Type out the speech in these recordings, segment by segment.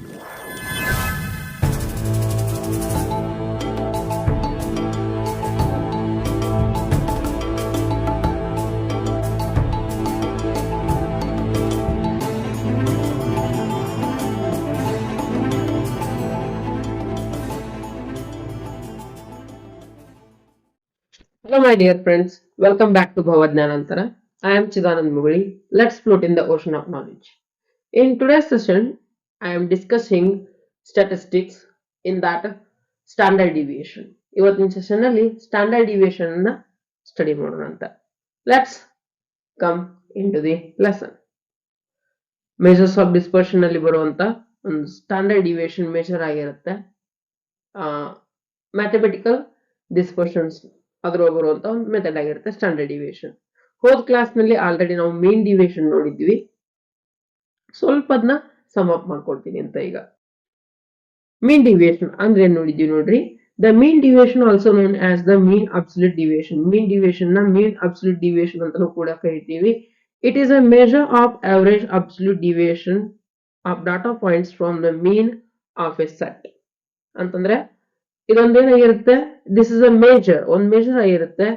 Hello, my dear friends. Welcome back to Bhavadnanantara. I am Chidanand Muguli. Let's float in the ocean of knowledge. In today's session, I am discussing statistics in that standard deviation. ಇವತ್ತಿನ session ಅಲ್ಲಿ standard deviation ಅನ್ನ study ಮಾಡೋಣ ಅಂತ. Let's come into the lesson. Measures of dispersion ಅಲ್ಲಿ ಬರುವಂತ ಒಂದು standard deviation measure ಆಗಿರುತ್ತೆ. Mathematical dispersions ಅದ್ರೊಳಗೆ ಬರುವಂತ ಒಂದು ಮೆಥಡ್ ಆಗಿರುತ್ತೆ ಸ್ಟ್ಯಾಂಡರ್ಡ್ ಡಿವಿಯೇಷನ್. ಹೋದ ಕ್ಲಾಸ್ ನಲ್ಲಿ ಆಲ್ರೆಡಿ ನಾವು ಮೀನ್ ಡಿವಿಯೇಷನ್ ನೋಡಿದ್ವಿ. ಸ್ವಲ್ಪ ಅದನ್ನ ಸಮ್ ಅಪ್ ಮಾಡ್ಕೊಳ್ತೀನಿ ಅಂತ ಈಗ. ಮೀನ್ ಡಿವಿಯೇಷನ್ ಅಂದ್ರೆ ಏನ್ ನೋಡಿದ್ವಿ ನೋಡ್ರಿ. The mean deviation also known as the mean absolute deviation. Mean deviation ನ ಮೀನ್ ಅಬ್ಸಲ್ಯೂಟ್ ಡಿವಿಯೇಷನ್ ಅಂತಾನೂ ಕೂಡ ಕರಿತೀವಿ. It is a measure of average absolute deviation of data points from the mean of a set. ಅಂತಂದ್ರೆ ಇದೊಂದೇನಾಗಿರುತ್ತೆ, this is a major, ಒಂದು major ಆಗಿರುತ್ತೆ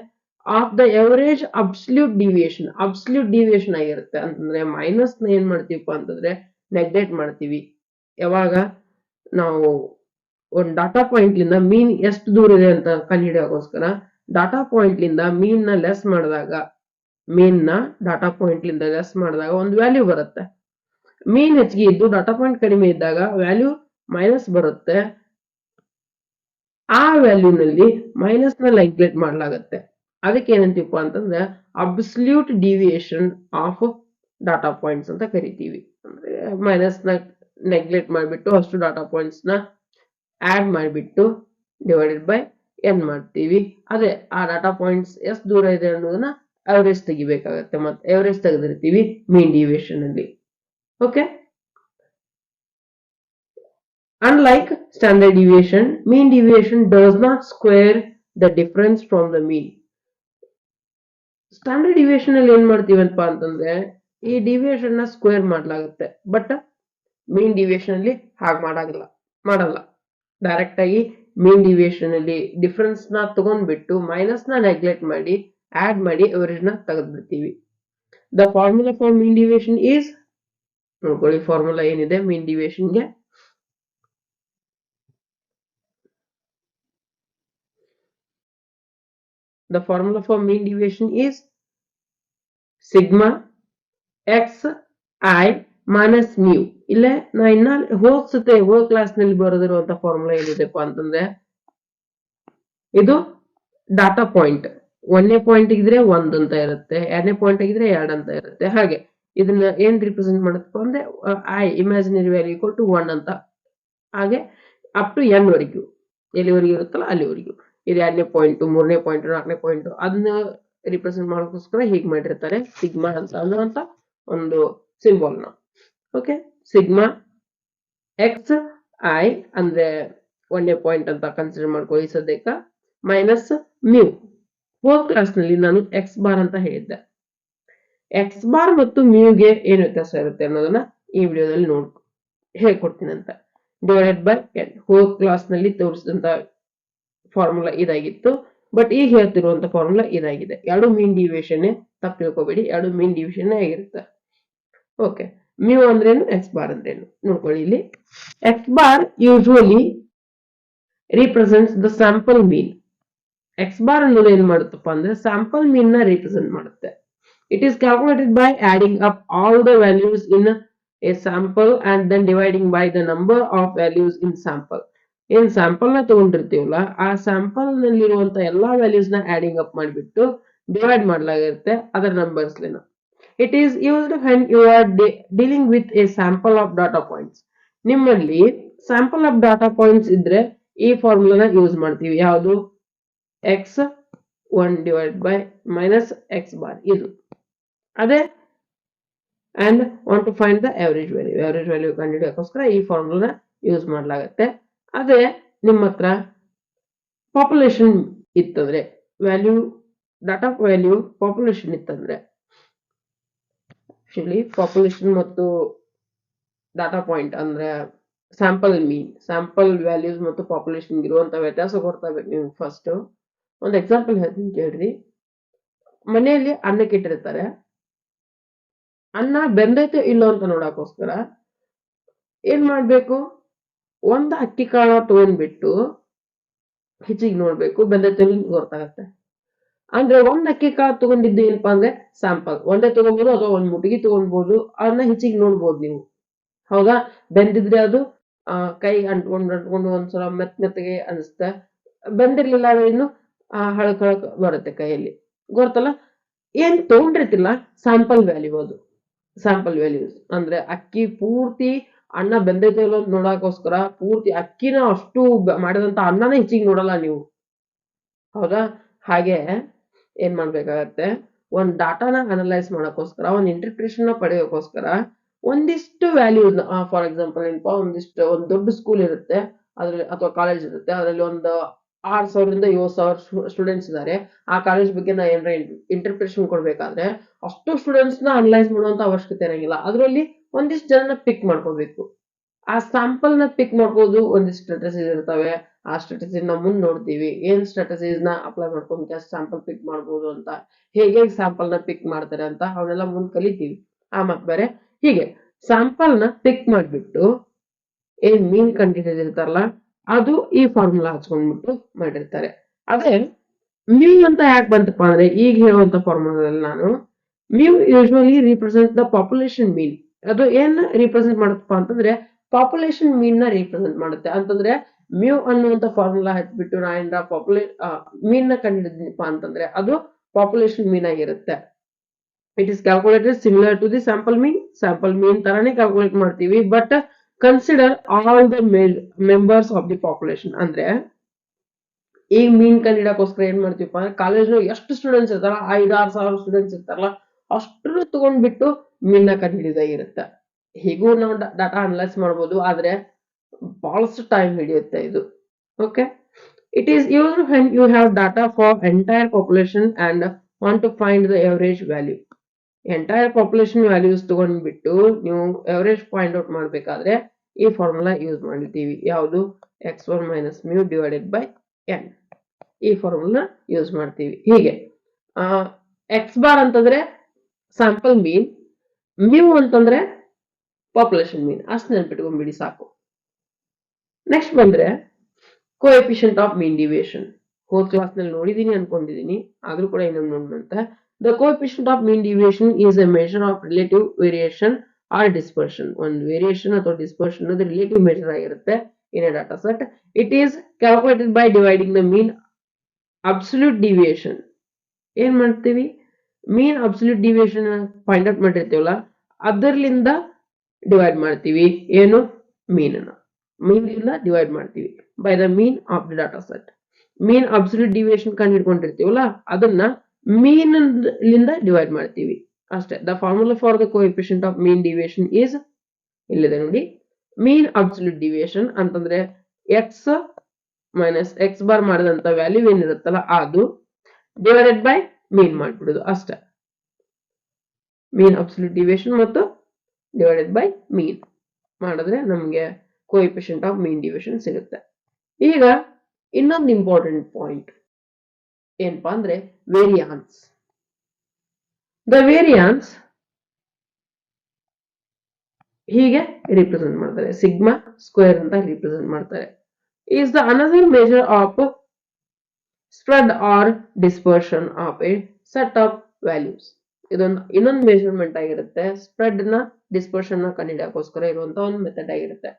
of the average absolute deviation. Absolute deviation ಆಗಿರುತ್ತೆ ಅಂತಂದ್ರೆ minus ನ ಏನ್ ಮಾಡ್ತೀವಪ್ಪ ಅಂತಂದ್ರೆ ನೆಗ್ಲೆಕ್ಟ್ ಮಾಡ್ತೀವಿ. ಯಾವಾಗ ನಾವು ಒಂದು ಡಾಟಾ ಪಾಯಿಂಟ್ ಲಿಂದ ಮೀನ್ ಎಷ್ಟು ದೂರ ಇದೆ ಅಂತ ಕಂಡುಹಿಡಿಯೋಕೋಸ್ಕರ ಡಾಟಾ ಪಾಯಿಂಟ್ ಲಿಂದ ಮೀನ್ ನ ಲೆಸ್ ಮಾಡಿದಾಗ, ಮೀನ್ ನ ಡಾಟಾ ಪಾಯಿಂಟ್ ಲಿಂದ ಲೆಸ್ ಮಾಡಿದಾಗ ಒಂದು ವ್ಯಾಲ್ಯೂ ಬರುತ್ತೆ. ಮೀನ್ ಹೆಚ್ಚಿಗೆ ಇದ್ದು ಡಾಟಾ ಪಾಯಿಂಟ್ ಕಡಿಮೆ ಇದ್ದಾಗ ವ್ಯಾಲ್ಯೂ ಮೈನಸ್ ಬರುತ್ತೆ. ಆ ವ್ಯಾಲ್ಯೂನಲ್ಲಿ ಮೈನಸ್ ನ ನೆಗ್ಲೆಕ್ಟ್ ಮಾಡಲಾಗುತ್ತೆ. ಅದಕ್ಕೆ ಏನಂತೀವಪ್ಪ ಅಂತಂದ್ರೆ absolute deviation of data points ಅಂತ ಕರಿತೀವಿ. ಅಂದ್ರೆ ಮೈನಸ್ ನ ನೆಗ್ಲೆಕ್ಟ್ ಮಾಡಿಬಿಟ್ಟು ಅಷ್ಟು ಡಾಟಾ ಪಾಯಿಂಟ್ಸ್ ನ ಆಡ್ ಮಾಡಿಬಿಟ್ಟು ಡಿವೈಡೆಡ್ ಬೈ ಎನ್ ಮಾಡ್ತೀವಿ. ಅದೇ ಆ ಡಾಟಾ ಪಾಯಿಂಟ್ಸ್ ಎಷ್ಟು ದೂರ ಇದೆ ಅನ್ನೋದನ್ನ ಅವರೇಜ್ ತೆಗಿಬೇಕಾಗತ್ತೆ. ಮತ್ತೆ ಅವರೇಜ್ ತೆಗೆದಿರ್ತೀವಿ ಮೀನ್ ಡಿವಿಯೇಷನ್ ಅಲ್ಲಿ. Okay. Unlike standard deviation, mean deviation does not square the difference from the mean. Standard deviation ಅಲ್ಲಿ ಏನ್ ಮಾಡ್ತೀವಪ್ಪ ಅಂತಂದ್ರೆ ಈ ಡಿವಿಯೇಷನ್ ನ ಸ್ಕ್ವೇರ್ ಮಾಡಲಾಗುತ್ತೆ. ಬಟ್ ಮೀನ್ ಡಿವಿಯೇಷನ್ ಅಲ್ಲಿ ಹಾಗೆ ಮಾಡಲ್ಲ. ಡೈರೆಕ್ಟ್ ಆಗಿ ಮೀನ್ ಡಿವಿಯೇಷನ್ ಅಲ್ಲಿ ಡಿಫರೆನ್ಸ್ ನ ತಗೊಂಡ್ಬಿಟ್ಟು ಮೈನಸ್ ನ ನೆಗ್ಲೆಕ್ಟ್ ಮಾಡಿ ಆಡ್ ಮಾಡಿ ಅವರೇಜ್ ನ ತೆಗೆದ್ಬಿಡ್ತೀವಿ. The formula for mean deviation is, ನೋಡ್ಕೊಳ್ಳಿ ಫಾರ್ಮುಲಾ ಏನಿದೆ ಮೀನ್ ಡಿವಿಯೇಷನ್ ಗೆ. The formula for mean deviation is sigma xi minus mu. ಇಲ್ಲೇ ನಾ ಇನ್ನ ಹೋದ ಕ್ಲಾಸ್ ನಲ್ಲಿ ಬರೆದಿರುವಂತ ಫಾರ್ಮುಲಾ ಏನಿದೆಪ್ಪ ಅಂತಂದ್ರೆ ಇದು ಡಾಟಾ ಪಾಯಿಂಟ್. ಒಂದನೇ ಪಾಯಿಂಟ್ ಇದ್ರೆ 1 ಅಂತ ಇರುತ್ತೆ, ಎರಡನೇ ಪಾಯಿಂಟ್ ಆಗಿದ್ರೆ 2 ಅಂತ ಇರುತ್ತೆ. ಹಾಗೆ ಇದನ್ನ ಏನ್ ರಿಪ್ರೆಸೆಂಟ್ ಮಾಡುತ್ತಪ್ಪ ಅಂದ್ರೆ i imaginary value equal to 1 ಅಂತ. ಹಾಗೆ ಅಪ್ ಟು n ವರೆಗೂ ಎಲ್ಲಿವರೆಗೂ ಇರುತ್ತಲ್ಲ ಅಲ್ಲಿವರೆಗೂ. ಇದು 2ನೇ ಪಾಯಿಂಟ್, 3ನೇ ಪಾಯಿಂಟ್, 4ನೇ ಪಾಯಿಂಟ್ ಅದನ್ನ ರಿಪ್ರೆಸೆಂಟ್ ಮಾಡೋಕ್ಕೋಸ್ಕರ ಹೀಗೆ ಮಾಡಿರ್ತಾರೆ ಸಿಗ್ಮಾ ಅಂತ ಅನ್ನುವಂತ ಒಂದು ಸಿಂಬಲ್ ನ. ಓಕೆ. ಸಿಗ್ಮಾ ಎಕ್ಸ್ ಐ ಅಂದ್ರೆ 1ನೇ ಪಾಯಿಂಟ್ ಅಂತ ಕನ್ಸಿಡರ್ ಮಾಡ್ಕೊಳ್ಳಿ ಸದ್ಯಕ್ಕ, ಮೈನಸ್ ಮ್ಯೂ. ಹೋದ ಕ್ಲಾಸ್ ನಲ್ಲಿ ನಾನು ಎಕ್ಸ್ ಬಾರ್ ಅಂತ ಹೇಳಿದ್ದೆ. ಎಕ್ಸ್ ಬಾರ್ ಮತ್ತು ಮ್ಯೂಗೆ ಏನು ವ್ಯತ್ಯಾಸ ಇರುತ್ತೆ ಅನ್ನೋದನ್ನ ಈ ವಿಡಿಯೋದಲ್ಲಿ ಹೇಳ್ಕೊಡ್ತೀನಿ ಅಂತ. Divided by N. ಹೋದ ಕ್ಲಾಸ್ ನಲ್ಲಿ ತೋರಿಸಿದಂತ ಫಾರ್ಮುಲಾ ಇದಾಗಿತ್ತು, ಬಟ್ ಈಗ ಹೇಳ್ತಿರುವಂತ ಫಾರ್ಮುಲಾ ಇದಾಗಿದೆ. ಎರಡು ಮೀನ್ ಡಿವಿಯೇಷನ್ ತಪ್ಪು ತಿಳ್ಕೊಬೇಡಿ, ಎರಡು ಮೀನ್ ಡಿವಿಯೇಷನ್ ಆಗಿರುತ್ತೆ. ಓಕೆ. ಮ್ಯೂ ಅಂದ್ರೇನು, ಎಕ್ಸ್ ಬಾರ್ ಅಂದ್ರೇನು ನೋಡ್ಕೊಳ್ಳಿ ಇಲ್ಲಿ. X bar usually represents the sample mean. X bar ಅನ್ನೋದು ಏನ್ ಮಾಡುತ್ತಪ್ಪ ಅಂದ್ರೆ ಸ್ಯಾಂಪಲ್ ಮೀನ್ ನ ರಿಪ್ರೆಸೆಂಟ್ ಮಾಡುತ್ತೆ. It is calculated by adding up all the values in a sample and then dividing by the number of values in sample. ಏನ್ sample ನ ತಗೊಂಡಿರ್ತೀವಲ್ಲ ಆ ಸ್ಯಾಂಪಲ್ ನಲ್ಲಿರುವಂತ ಎಲ್ಲಾ ವ್ಯಾಲ್ಯೂಸ್ ನ ಆಡಿಂಗ್ ಅಪ್ ಮಾಡಿಬಿಟ್ಟು ಡಿವೈಡ್ ಮಾಡಲಾಗಿರುತ್ತೆ ಅದರ ನಂಬರ್ಸ್ ಲಿನ. It is used when you are dealing with a sample of data points. ನಿಮ್ಮಲ್ಲಿ ಸ್ಯಾಂಪಲ್ ಆಫ್ ಡಾಟಾ ಪಾಯಿಂಟ್ಸ್ ಇದ್ರೆ ಈ ಫಾರ್ಮುಲಾನ ಯೂಸ್ ಮಾಡ್ತೀವಿ. ಯಾವುದು, X 1 divide by minus X bar ಇದು. ಅದೇ and want to find the average value ಕಂಡುಹಿಡಿಯೋಕ್ಕೋಸ್ಕರ ಈ ಫಾರ್ಮುಲಾನ ಯೂಸ್ ಮಾಡಲಾಗುತ್ತೆ. ಅದೇ ನಿಮ್ಮ ಹತ್ರ ಪಾಪ್ಯುಲೇಷನ್ ಇತ್ತಂದ್ರೆ ವ್ಯಾಲ್ಯೂ, ಡಾಟಾ ವ್ಯಾಲ್ಯೂ ಪಾಪ್ಯುಲೇಷನ್ ಇತ್ತಂದ್ರೆ, ಆಕ್ಚುಲಿ ಪಾಪ್ಯುಲೇಷನ್ ಮತ್ತು ಡಾಟಾ ಪಾಯಿಂಟ್ ಅಂದ್ರೆ ಸ್ಯಾಂಪಲ್ ವ್ಯಾಲ್ಯೂಸ್ ಮತ್ತು ಪಾಪ್ಯುಲೇಷನ್ ಇರುವಂತ ವ್ಯತ್ಯಾಸ ಗೊತ್ತಾಗಬೇಕು ನೀವು. ಫಸ್ಟ್ ಒಂದು ಎಕ್ಸಾಂಪಲ್ ಹೇಳ್ತೀನಿ ಕೇಳ್ರಿ. ಮನೆಯಲ್ಲಿ ಅನ್ನಕ್ಕೆ ಇಟ್ಟಿರ್ತಾರೆ, ಅನ್ನ ಬೆಂದೈತೆ ಇಲ್ಲೋ ಅಂತ ನೋಡಕ್ಕೋಸ್ಕರ ಏನ್ ಮಾಡ್ಬೇಕು, ಒಂದು ಅಕ್ಕಿ ಕಾಳ ತಗೊಂಡ್ಬಿಟ್ಟು ಹೆಚ್ಚಿಗೆ ನೋಡ್ಬೇಕು, ಬೆಂದೈತೆ ಗೊತ್ತಾಗತ್ತೆ. ಅಂದ್ರೆ ಒಂದ್ ಅಕ್ಕಿ ಕಾಳು ತಗೊಂಡಿದ್ದು ಏನಪ್ಪಾ ಅಂದ್ರೆ ಸ್ಯಾಂಪಲ್, ಒಂದೇ ತಗೊಬಹುದು ಅಥವಾ ಒಂದ್ ಮುಟ್ಟಿಗೆ ತಗೊಳ್ಬಹುದು, ಅದನ್ನ ಹೆಚ್ಚಿಗೆ ನೋಡ್ಬೋದು ನೀವು. ಹೌದಾ? ಬೆಂದಿದ್ರೆ ಅದು ಕೈಗೆ ಅಂಟ್ಕೊಂಡು ಒಂದ್ಸಲ ಮೆತ್ತಗೆ ಅನಿಸುತ್ತೆ. ಬೆಂದಿರ್ಲಿಲ್ಲ ಅಂದ್ರೆ ಇನ್ನು ಹಳಕ್ ಬರುತ್ತೆ ಕೈಯಲ್ಲಿ, ಗೊತ್ತಲ್ಲ? ಏನ್ ತಗೊಂಡಿರ್ತಿಲ್ಲ ಸ್ಯಾಂಪಲ್ ವ್ಯಾಲ್ಯೂ ಅದು. ಸ್ಯಾಂಪಲ್ ವ್ಯಾಲ್ಯೂಸ್ ಅಂದ್ರೆ ಅಕ್ಕಿ ಪೂರ್ತಿ ಅನ್ನ ಬೆಂದೈತೆ ಇಲ್ಲ ಅಂತ ನೋಡಕ್ಕೋಸ್ಕರ ಪೂರ್ತಿ ಅಕ್ಕಿನ ಅಷ್ಟು ಮಾಡಿದಂತ ಅನ್ನನ ಹೆಚ್ಚಿಗೆ ನೋಡಲ್ಲ ನೀವು. ಹೌದಾ? ಹಾಗೆ ಏನ್ ಮಾಡ್ಬೇಕಾಗತ್ತೆ, ಒಂದ್ ಡಾಟಾನ ಅನಲೈಸ್ ಮಾಡಕ್ಕೋಸ್ಕರ, ಒಂದ್ ಇಂಟರ್ಪ್ರಿಟೇಷನ್ ಪಡೆಯೋಕೋಸ್ಕರ ಒಂದಿಷ್ಟು ವ್ಯಾಲ್ಯೂಸ್, ಫಾರ್ ಎಕ್ಸಾಂಪಲ್ ಏನಪ್ಪಾ, ಒಂದ್ ದೊಡ್ಡ ಸ್ಕೂಲ್ ಇರುತ್ತೆ ಅದ್ರಲ್ಲಿ ಅಥವಾ ಕಾಲೇಜ್ ಇರುತ್ತೆ, ಅದರಲ್ಲಿ ಒಂದು 6,000 ರಿಂದ 7,000 ಸ್ಟೂಡೆಂಟ್ಸ್ ಇದ್ದಾರೆ. ಆ ಕಾಲೇಜ್ ಬಗ್ಗೆ ನಾ ಏನಾರ ಇಂಟರ್ಪ್ರಿಟೇಷನ್ ಕೊಡ್ಬೇಕಾದ್ರೆ ಅಷ್ಟು ಸ್ಟೂಡೆಂಟ್ಸ್ ನ ಅನಲೈಸ್ ಮಾಡುವಂತ ಅವಶ್ಯಕತೆ ಇರಂಗಿಲ್ಲ. ಅದರಲ್ಲಿ ಒಂದಿಷ್ಟು ಜನನ ಪಿಕ್ ಮಾಡ್ಕೋಬೇಕು. ಆ ಸ್ಯಾಂಪಲ್ ನ ಪಿಕ್ ಮಾಡ್ಬೋದು. ಒಂದಿಷ್ಟು ಸ್ಟ್ರಾಟಜೀಸ್ ಇರ್ತವೆ, ಆ ಸ್ಟ್ರಾಟಜಿ ನಾವು ಮುಂದೆ ನೋಡ್ತೀವಿ. ಏನ್ ಸ್ಟ್ರಾಟಜೀಸ್ ನ ಅಪ್ಲೈ ಮಾಡ್ಕೊಂತ ಸ್ಯಾಂಪಲ್ ಪಿಕ್ ಮಾಡ್ಬೋದು ಅಂತ, ಹೇಗೆ ಸ್ಯಾಂಪಲ್ ನ ಪಿಕ್ ಮಾಡ್ತಾರೆ ಅಂತ ಅವನ್ನೆಲ್ಲ ಮುಂದೆ ಕಲಿತೀವಿ. ಮತ್ ಬೇರೆ ಹೀಗೆ ಸ್ಯಾಂಪಲ್ ನ ಪಿಕ್ ಮಾಡ್ಬಿಟ್ಟು ಏನ್ ಮೀನ್ ಕಂಡಿಡಿದಿರ್ತಾರಲ್ಲ ಅದು ಈ ಫಾರ್ಮುಲಾ ಹಚ್ಕೊಂಡ್ಬಿಟ್ಟು ಮಾಡಿರ್ತಾರೆ. ಅದೇ ಮ್ಯೂ ಅಂತ ಯಾಕೆ ಬಂತಪ್ಪ ಅಂದ್ರೆ, ಈಗ ಹೇಳುವಂತ ಫಾರ್ಮುಲಾದಲ್ಲಿ ನಾನು mu usually represent the population mean. ಅದು ಏನ್ ರಿಪ್ರೆಸೆಂಟ್ ಮಾಡುತ್ತಪ್ಪ ಅಂತಂದ್ರೆ ಪಾಪ್ಯುಲೇಷನ್ ಮೀನ್ ನ ರಿಪ್ರೆಸೆಂಟ್ ಮಾಡುತ್ತೆ. ಅಂತಂದ್ರೆ ಮ್ಯೂ ಅನ್ನುವಂತ ಫಾರ್ಮುಲಾ ಹಚ್ಬಿಟ್ಟು ನಾ ಏನಾರ ಮೀನ್ ನ ಕಂಡಿಡಿದೀನಪ್ಪ ಅಂತಂದ್ರೆ ಅದು ಪಾಪ್ಯುಲೇಷನ್ ಮೀನ್ ಆಗಿರುತ್ತೆ. It is calculated similar to the sample mean. Sample mean ತರಾನೇ ಕ್ಯಾಲ್ಕುಲೇಟ್ ಮಾಡ್ತೀವಿ, but consider all the members of the population. ಅಂದ್ರೆ ಈಗ ಮೀನ್ ಕಂಡಿಡಕೋಸ್ಕರ ಏನ್ ಮಾಡ್ತೀವಪ್ಪ ಅಂದ್ರೆ, ಕಾಲೇಜ್ ಎಷ್ಟು ಸ್ಟೂಡೆಂಟ್ಸ್ ಇರ್ತಾರ, 5,000-6,000 ಸ್ಟೂಡೆಂಟ್ಸ್ ಇರ್ತಾರಲ್ಲ, ಅಷ್ಟು ತಗೊಂಡ್ಬಿಟ್ಟು ಮೀನ್ ಕಂಡಿಡಿದಾಗಿರುತ್ತೆ. ಹೀಗೂ ನಾವು ಡಾಟಾ ಅನಲೈಸ್ ಮಾಡ್ಬೋದು, ಆದ್ರೆ ಬಹಳಷ್ಟು ಟೈಮ್ ಹಿಡಿಯುತ್ತೆ ಇದು. Okay, it is used when you have data for entire population and want to find the average value. Entire population values ತಗೊಂಡ್ಬಿಟ್ಟು ನೀವು ಎವರೇಜ್ ಪಾಯಿಂಟ್ ಔಟ್ ಮಾಡ್ಬೇಕಾದ್ರೆ ಈ ಫಾರ್ಮುಲಾ ಯೂಸ್ ಮಾಡಿರ್ತೀವಿ. ಯಾವುದು? x1 minus mu divided by n. ಈ formula use ಮಾಡ್ತೀವಿ. ಹೀಗೆ X bar ಅಂತಂದ್ರೆ ಸ್ಯಾಂಪಲ್ ಮೀನ್, ಮ್ಯೂ ಅಂತಂದ್ರೆ ಪಾಪ್ಯುಲೇಷನ್ ಮೀನ್. ಅಷ್ಟು ನೆನ್ಪಿಟ್ಕೊಂಡ್ಬಿಡಿ ಸಾಕು. ನೆಕ್ಸ್ಟ್ ಬಂದ್ರೆ ಕೋಎಫಿಷಿಯಂಟ್ ಆಫ್ ಮೀನ್ ಡಿವಿಯೇಷನ್. ಹೋದ್ ಕ್ಲಾಸ್ ನಲ್ಲಿ ನೋಡಿದೀನಿ ಅನ್ಕೊಂಡಿದೀನಿ, ಆದ್ರೂ ಕೂಡ ಇನ್ನೊಂದು ನೋಡೋಣಂತೆ. The coefficient of mean deviation is a measure of relative variation or dispersion. ಒಂದು ವೇರಿಯೇಷನ್ ಅಥವಾ ಡಿಸ್ಪರ್ಷನ್ ಅದು ರಿಲೇಟಿವ್ ಮೆಜರ್ ಆಗಿರುತ್ತೆ in a data set. It is calculated by dividing the mean absolute deviation. ಏನ್ ಮಾಡ್ತೀವಿ, ಮೀನ್ ಅಬ್ಸಲ್ಯೂಟ್ ಡಿವಿಯೇಷನ್ ಫೈಂಡ್ ಔಟ್ ಮಾಡಿರ್ತೀವಲ್ಲ ಅದರ್ಲಿಂದ divide ಮಾಡ್ತೀವಿ. ಏನು? ಮೀನ್ ಇಂದ ಡಿವೈಡ್ ಮಾಡ್ತೀವಿ by the mean of the data set. Mean absolute deviation ಕಂಡು ಹಿಡ್ಕೊಂಡಿರ್ತೀವಲ್ಲ ಅದನ್ನ ಮೀನ್ ಲಿಂದ ಡಿವೈಡ್ ಮಾಡ್ತೀವಿ ಅಷ್ಟೇ. The formula for the coefficient of mean deviation is ಇಲ್ಲಿದೆ ನೋಡಿ. ಮೀನ್ ಅಬ್ಸಲ್ಯೂಟ್ ಡಿವಿಯೇಷನ್ ಅಂತಂದ್ರೆ ಎಕ್ಸ್ ಮೈನಸ್ ಎಕ್ಸ್ ಬಾರ್ ಮಾಡಿದಂತ ವ್ಯಾಲ್ಯೂ ಏನಿರುತ್ತಲ್ಲ ಅದು ಡಿವೈಡೆಡ್ ಬೈ ಮೀನ್ ಮಾಡ್ಬಿಡುದು ಅಷ್ಟೇ. ಮೀನ್ ಅಬ್ಸಲ್ಯೂಟ್ ಡಿವಿಯೇಷನ್ ಮತ್ತು ಡಿವೈಡೆಡ್ ಬೈ ಮೀನ್ ಮಾಡಿದ್ರೆ ನಮ್ಗೆ ಕೋಎಫಿಷಿಯಂಟ್ ಆಫ್ ಮೀನ್ ಡಿವಿಯೇಷನ್ ಸಿಗುತ್ತೆ. ಈಗ ಇನ್ನೊಂದು ಇಂಪಾರ್ಟೆಂಟ್ ಪಾಯಿಂಟ್ ಏನಪ್ಪಾ ಅಂದ್ರೆ ವೇರಿಯಾನ್ಸ್. ದ ವೇರಿಯಾನ್ಸ್ ಹೀಗೆ ರಿಪ್ರೆಸೆಂಟ್ ಮಾಡ್ತಾರೆ, ಸಿಗ್ಮಾ ಸ್ಕ್ವೇರ್ ಅಂತ ರಿಪ್ರೆಸೆಂಟ್ ಮಾಡ್ತಾರೆ. Is the another measure of spread or dispersion of a set of values. ಇದೊಂದು ಇನ್ನೊಂದು ಮೆಜರ್ಮೆಂಟ್ ಆಗಿರುತ್ತೆ. ಸ್ಪ್ರೆಡ್ ನ ಡಿಸ್ಪರ್ಷನ್ ನ ಕಂಡುಹಿಡಿಯೋಕೋಸ್ಕರ ಇರುವಂತ ಒಂದು ಮೆಥಡ್ ಆಗಿರುತ್ತೆ.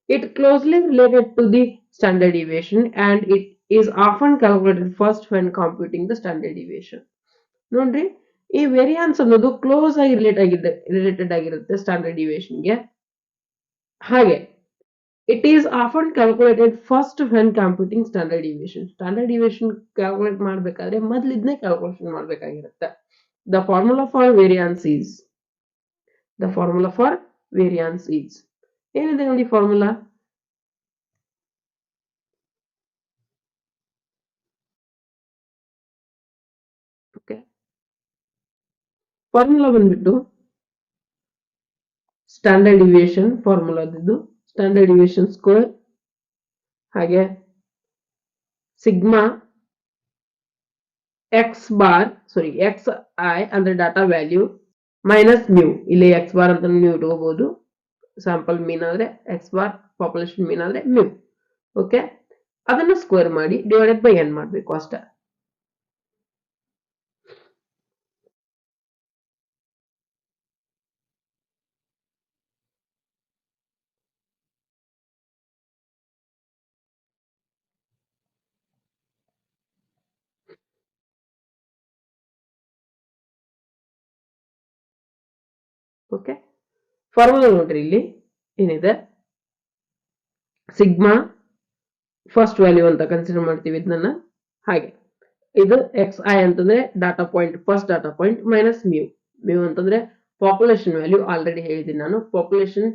It closely related to the standard deviation and it is often calculated first when computing the standard deviation. ನೋಡ್ರಿ, ಈ ವೇರಿಯಾನ್ಸ್ ಅನ್ನೋದು ಕ್ಲೋಸ್ ಆಗಿ ರಿಲೇಟೆಡ್ ಆಗಿರುತ್ತೆ ಸ್ಟ್ಯಾಂಡರ್ಡ್ ಡಿವಿಯೇಷನ್ಗೆ. ಹಾಗೆ it is often calculated first when computing standard deviation. Standard deviation calculate ಮಾಡಬೇಕಾದ್ರೆ ಮೊದಲು ಇದನ್ನೇ ಕ್ಯಾಲ್ಕುಲೇಷನ್ ಮಾಡಬೇಕಾಗಿರುತ್ತೆ. The formula for variance is ಏನಿದೆ ನೋಡಿ ಫಾರ್ಮುಲಾ. ಓಕೆ, ಫಾರ್ಮುಲಾ ಬಂದ್ಬಿಟ್ಟು ಸ್ಟ್ಯಾಂಡರ್ಡ್ ಡಿವಿಯೇಷನ್ ಫಾರ್ಮುಲಾದಿದ್ದು ಸ್ಟ್ಯಾಂಡರ್ಡ್ ಡಿವಿಯೇಷನ್ ಸ್ಕ್ವೇರ್ ಹಾಗೆ sigma X bar sorry X I ಅಂದ್ರೆ ಡಾಟಾ ವ್ಯಾಲ್ಯೂ ಮೈನಸ್ ಮ್ಯೂ ಇಲ್ಲಿ ಎಕ್ಸ್ ಬಾರ್ ಅಂತ ನೀವು ಇಟ್ಕೋಬಹುದು ಸ್ಯಾಂಪಲ್ ಮೀನ್ ಆದ್ರೆ ಎಕ್ಸ್ ಬಾರ್ ಪಾಪ್ಯುಲೇಷನ್ ಮೀನ್ ಆದ್ರೆ ಮ್ಯೂ ಓಕೆ ಅದನ್ನ ಸ್ಕ್ವೇರ್ ಮಾಡಿ ಡಿವೈಡೆಡ್ ಬೈ n ಮಾಡಬೇಕು ಅಷ್ಟೇ ಓಕೆ ಫಾರ್ಮುಲಾ ನೋಡ್ರಿ ಇಲ್ಲಿ ಏನಿದೆ ಸಿಗ್ಮಾ ಫಸ್ಟ್ ವ್ಯಾಲ್ಯೂ ಅಂತ ಕನ್ಸಿಡರ್ ಮಾಡ್ತೀವಿ ಇದನ್ನ ಹಾಗೆ ಇದು ಎಕ್ಸ್ ಐ ಅಂತಂದ್ರೆ data point first data point minus mu mu ಅಂತಂದ್ರೆ ಪಾಪ್ಯುಲೇಷನ್ ವ್ಯಾಲ್ಯೂ ಆಲ್ರೆಡಿ ಹೇಳಿದ್ದೀನಿ ನಾನು ಪಾಪ್ಯುಲೇಷನ್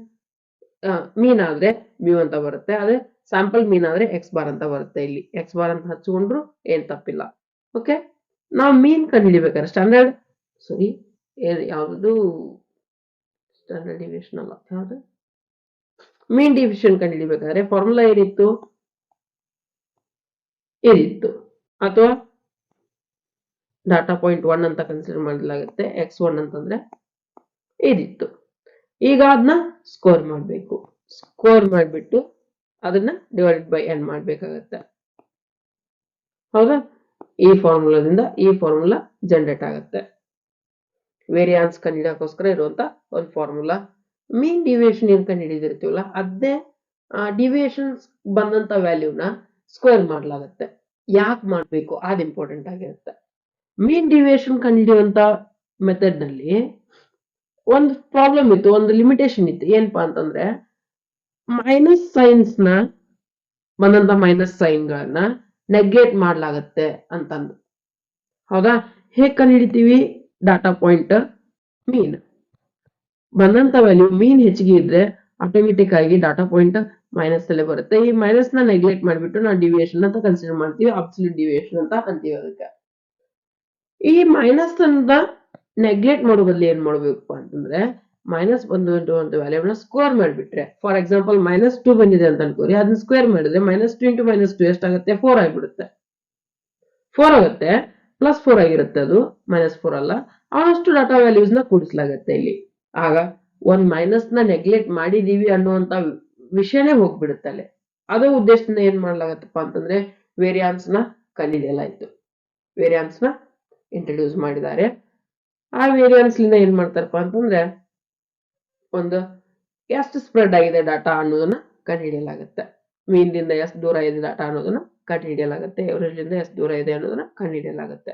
ಮೀನ್ ಆದ್ರೆ ಮ್ಯೂ ಅಂತ ಬರುತ್ತೆ ಅದೇ ಸ್ಯಾಂಪಲ್ ಮೀನ್ ಆದ್ರೆ ಎಕ್ಸ್ ಬಾರ್ ಅಂತ ಬರುತ್ತೆ ಇಲ್ಲಿ ಎಕ್ಸ್ ಬಾರ್ ಅಂತ ಹಚ್ಕೊಂಡ್ರು ಏನ್ ತಪ್ಪಿಲ್ಲ ಓಕೆ ನಾವು ಮೀನ್ ಕಂಡುಹಿಡಿಬೇಕಾದ್ರೆ ಸ್ಟ್ಯಾಂಡರ್ಡ್ ಸಾರಿ ಯಾವ್ದು ಸ್ಟ್ಯಾಂಡರ್ಡ್ ಡಿವಿಯೇಷನ್ ಅಲ್ಲ ಯಾವ್ದು ಮೀನ್ ಡಿವಿಷನ್ ಕಂಡುಹಿಡಿಬೇಕಾದ್ರೆ ಫಾರ್ಮುಲಾ ಏನಿತ್ತು ಇದಿತ್ತು ಅಥವಾ ಡಾಟಾ ಪಾಯಿಂಟ್ 1 ಅಂತ ಕನ್ಸಿಡರ್ ಮಾಡಲಾಗುತ್ತೆ x1 ಅಂತಂದ್ರೆ ಇದಿತ್ತು ಈಗ ಅದನ್ನ ಸ್ಕೋರ್ ಮಾಡಬೇಕು ಸ್ಕೋರ್ ಮಾಡಿಬಿಟ್ಟು ಅದನ್ನ ಡಿವೈಡೆಡ್ ಬೈ n ಮಾಡಬೇಕಾಗುತ್ತೆ ಹೌದಾ ಈ ಫಾರ್ಮುಲಾದಿಂದ ಈ ಫಾರ್ಮುಲಾ ಜನರೇಟ್ ಆಗುತ್ತೆ ವೇರಿಯಾನ್ಸ್ ಕಂಡುಹಿಡಿಯೋಕ್ಕೋಸ್ಕರ ಇರುವಂತ ಒಂದು ಫಾರ್ಮುಲಾ ಮೀನ್ ಡಿವಿಯೇಷನ್ ಏನ್ ಕಂಡುಹಿಡಿದಿರ್ತೀವಲ್ಲ ಅದೇ ಡಿವಿಯೇಷನ್ ಬಂದಂತ ವ್ಯಾಲ್ಯೂನ ಸ್ಕ್ವೇರ್ ಮಾಡಲಾಗುತ್ತೆ ಯಾಕೆ ಮಾಡಬೇಕು ಅದು ಇಂಪಾರ್ಟೆಂಟ್ ಆಗಿರುತ್ತೆ ಮೀನ್ ಡಿವಿಯೇಷನ್ ಕಂಡುಹಿಡಿಯುವಂತ ಮೆಥಡ್ ನಲ್ಲಿ ಒಂದು ಪ್ರಾಬ್ಲಮ್ ಇತ್ತು ಒಂದು ಲಿಮಿಟೇಷನ್ ಇತ್ತು ಏನಪ್ಪಾ ಅಂತಂದ್ರೆ ಮೈನಸ್ ಸೈನ್ಸ್ ನ ಬಂದಂತ ಮೈನಸ್ ಸೈನ್ ಗಳನ್ನ ನೆಗ್ಲೆಕ್ಟ್ ಮಾಡಲಾಗುತ್ತೆ ಅಂತಂದು ಹೌದಾ ಹೇಗೆ ಕಂಡುಹಿಡಿತೀವಿ ಡಾಟಾ ಪಾಯಿಂಟ್ ಮೀನ್ ಬಂದಂತ ವ್ಯಾಲ್ಯೂ ಮೀನ್ ಹೆಚ್ಚಿಗೆ ಇದ್ರೆ ಆಟೋಮೆಟಿಕ್ ಆಗಿ ಡಾಟಾ ಪಾಯಿಂಟ್ ಮೈನಸ್ ಅಲ್ಲೇ ಬರುತ್ತೆ ಈ ಮೈನಸ್ ನ ನೆಗ್ಲೆಕ್ಟ್ ಮಾಡಿಬಿಟ್ಟು ನಾವು ಡಿವಿಯೇಷನ್ ಅಂತ ಕನ್ಸಿಡರ್ ಮಾಡ್ತೀವಿ ಅಬ್ಸಲ್ಯೂಟ್ ಡಿವಿಯೇಷನ್ ಅಂತ ಅಂತೀವಿ ಅದಕ್ಕೆ ಈ ಮೈನಸ್ ಅಂತ ನೆಗ್ಲೆಕ್ಟ್ ಮಾಡೋ ಬದಲು ಏನ್ ಮಾಡ್ಬೇಕಪ್ಪ ಅಂತಂದ್ರೆ ಮೈನಸ್ ಬಂದು ಒಂದು ವ್ಯಾಲ್ಯೂನ ಸ್ಕ್ವೇರ್ ಮಾಡಿಬಿಟ್ರೆ ಫಾರ್ ಎಕ್ಸಾಂಪಲ್ -2 ಬಂದಿದೆ ಅಂತ ಅನ್ಕೋರಿ ಅದನ್ನ ಸ್ಕ್ವೇರ್ ಮಾಡಿದ್ರೆ -2 × -2 ಎಷ್ಟಾಗುತ್ತೆ 4 ಆಗಿಬಿಡುತ್ತೆ 4 ಆಗುತ್ತೆ +4 ಆಗಿರುತ್ತೆ ಅದು -4 ಅಲ್ಲ ಅಷ್ಟು ಡಾಟಾ ವ್ಯಾಲ್ಯೂಸ್ ನ ಕೂಡಿಸಲಾಗುತ್ತೆ ಇಲ್ಲಿ ಆಗ ಒಂದ್ ಮೈನಸ್ ನ ನೆಗ್ಲೆಕ್ಟ್ ಮಾಡಿದೀವಿ ಅನ್ನುವಂತ ವಿಷಯನೇ ಹೋಗ್ಬಿಡುತ್ತೆ ಅಲ್ಲಿ ಅದೇ ಉದ್ದೇಶದಿಂದ ಏನ್ ಮಾಡ್ಲಾಗತ್ತಪ್ಪ ಅಂತಂದ್ರೆ ವೇರಿಯಾನ್ಸ್ ನ ಕಂಡುಹಿಡಿಯಲಾಯ್ತು ವೇರಿಯಾನ್ಸ್ ನ ಇಂಟ್ರೊಡ್ಯೂಸ್ ಮಾಡಿದ್ದಾರೆ ಆ ವೇರಿಯಾನ್ಸ್ ಲಿಂದ ಏನ್ ಮಾಡ್ತಾರಪ್ಪ ಅಂತಂದ್ರೆ ಒಂದು ಎಷ್ಟು ಸ್ಪ್ರೆಡ್ ಆಗಿದೆ ಡಾಟಾ ಅನ್ನೋದನ್ನ ಕಂಡುಹಿಡಿಯಲಾಗುತ್ತೆ ಮೀನ್ ದಿಂದ ಎಷ್ಟು ದೂರ ಇದೆ ಡಾಟಾ ಅನ್ನೋದನ್ನ ಕಂಡುಹಿಡಿಯಲಾಗುತ್ತೆ ಎವರೇಜ್ ಲಿಂದ ಎಷ್ಟು ದೂರ ಇದೆ ಅನ್ನೋದನ್ನ ಕಂಡುಹಿಡಿಯಲಾಗುತ್ತೆ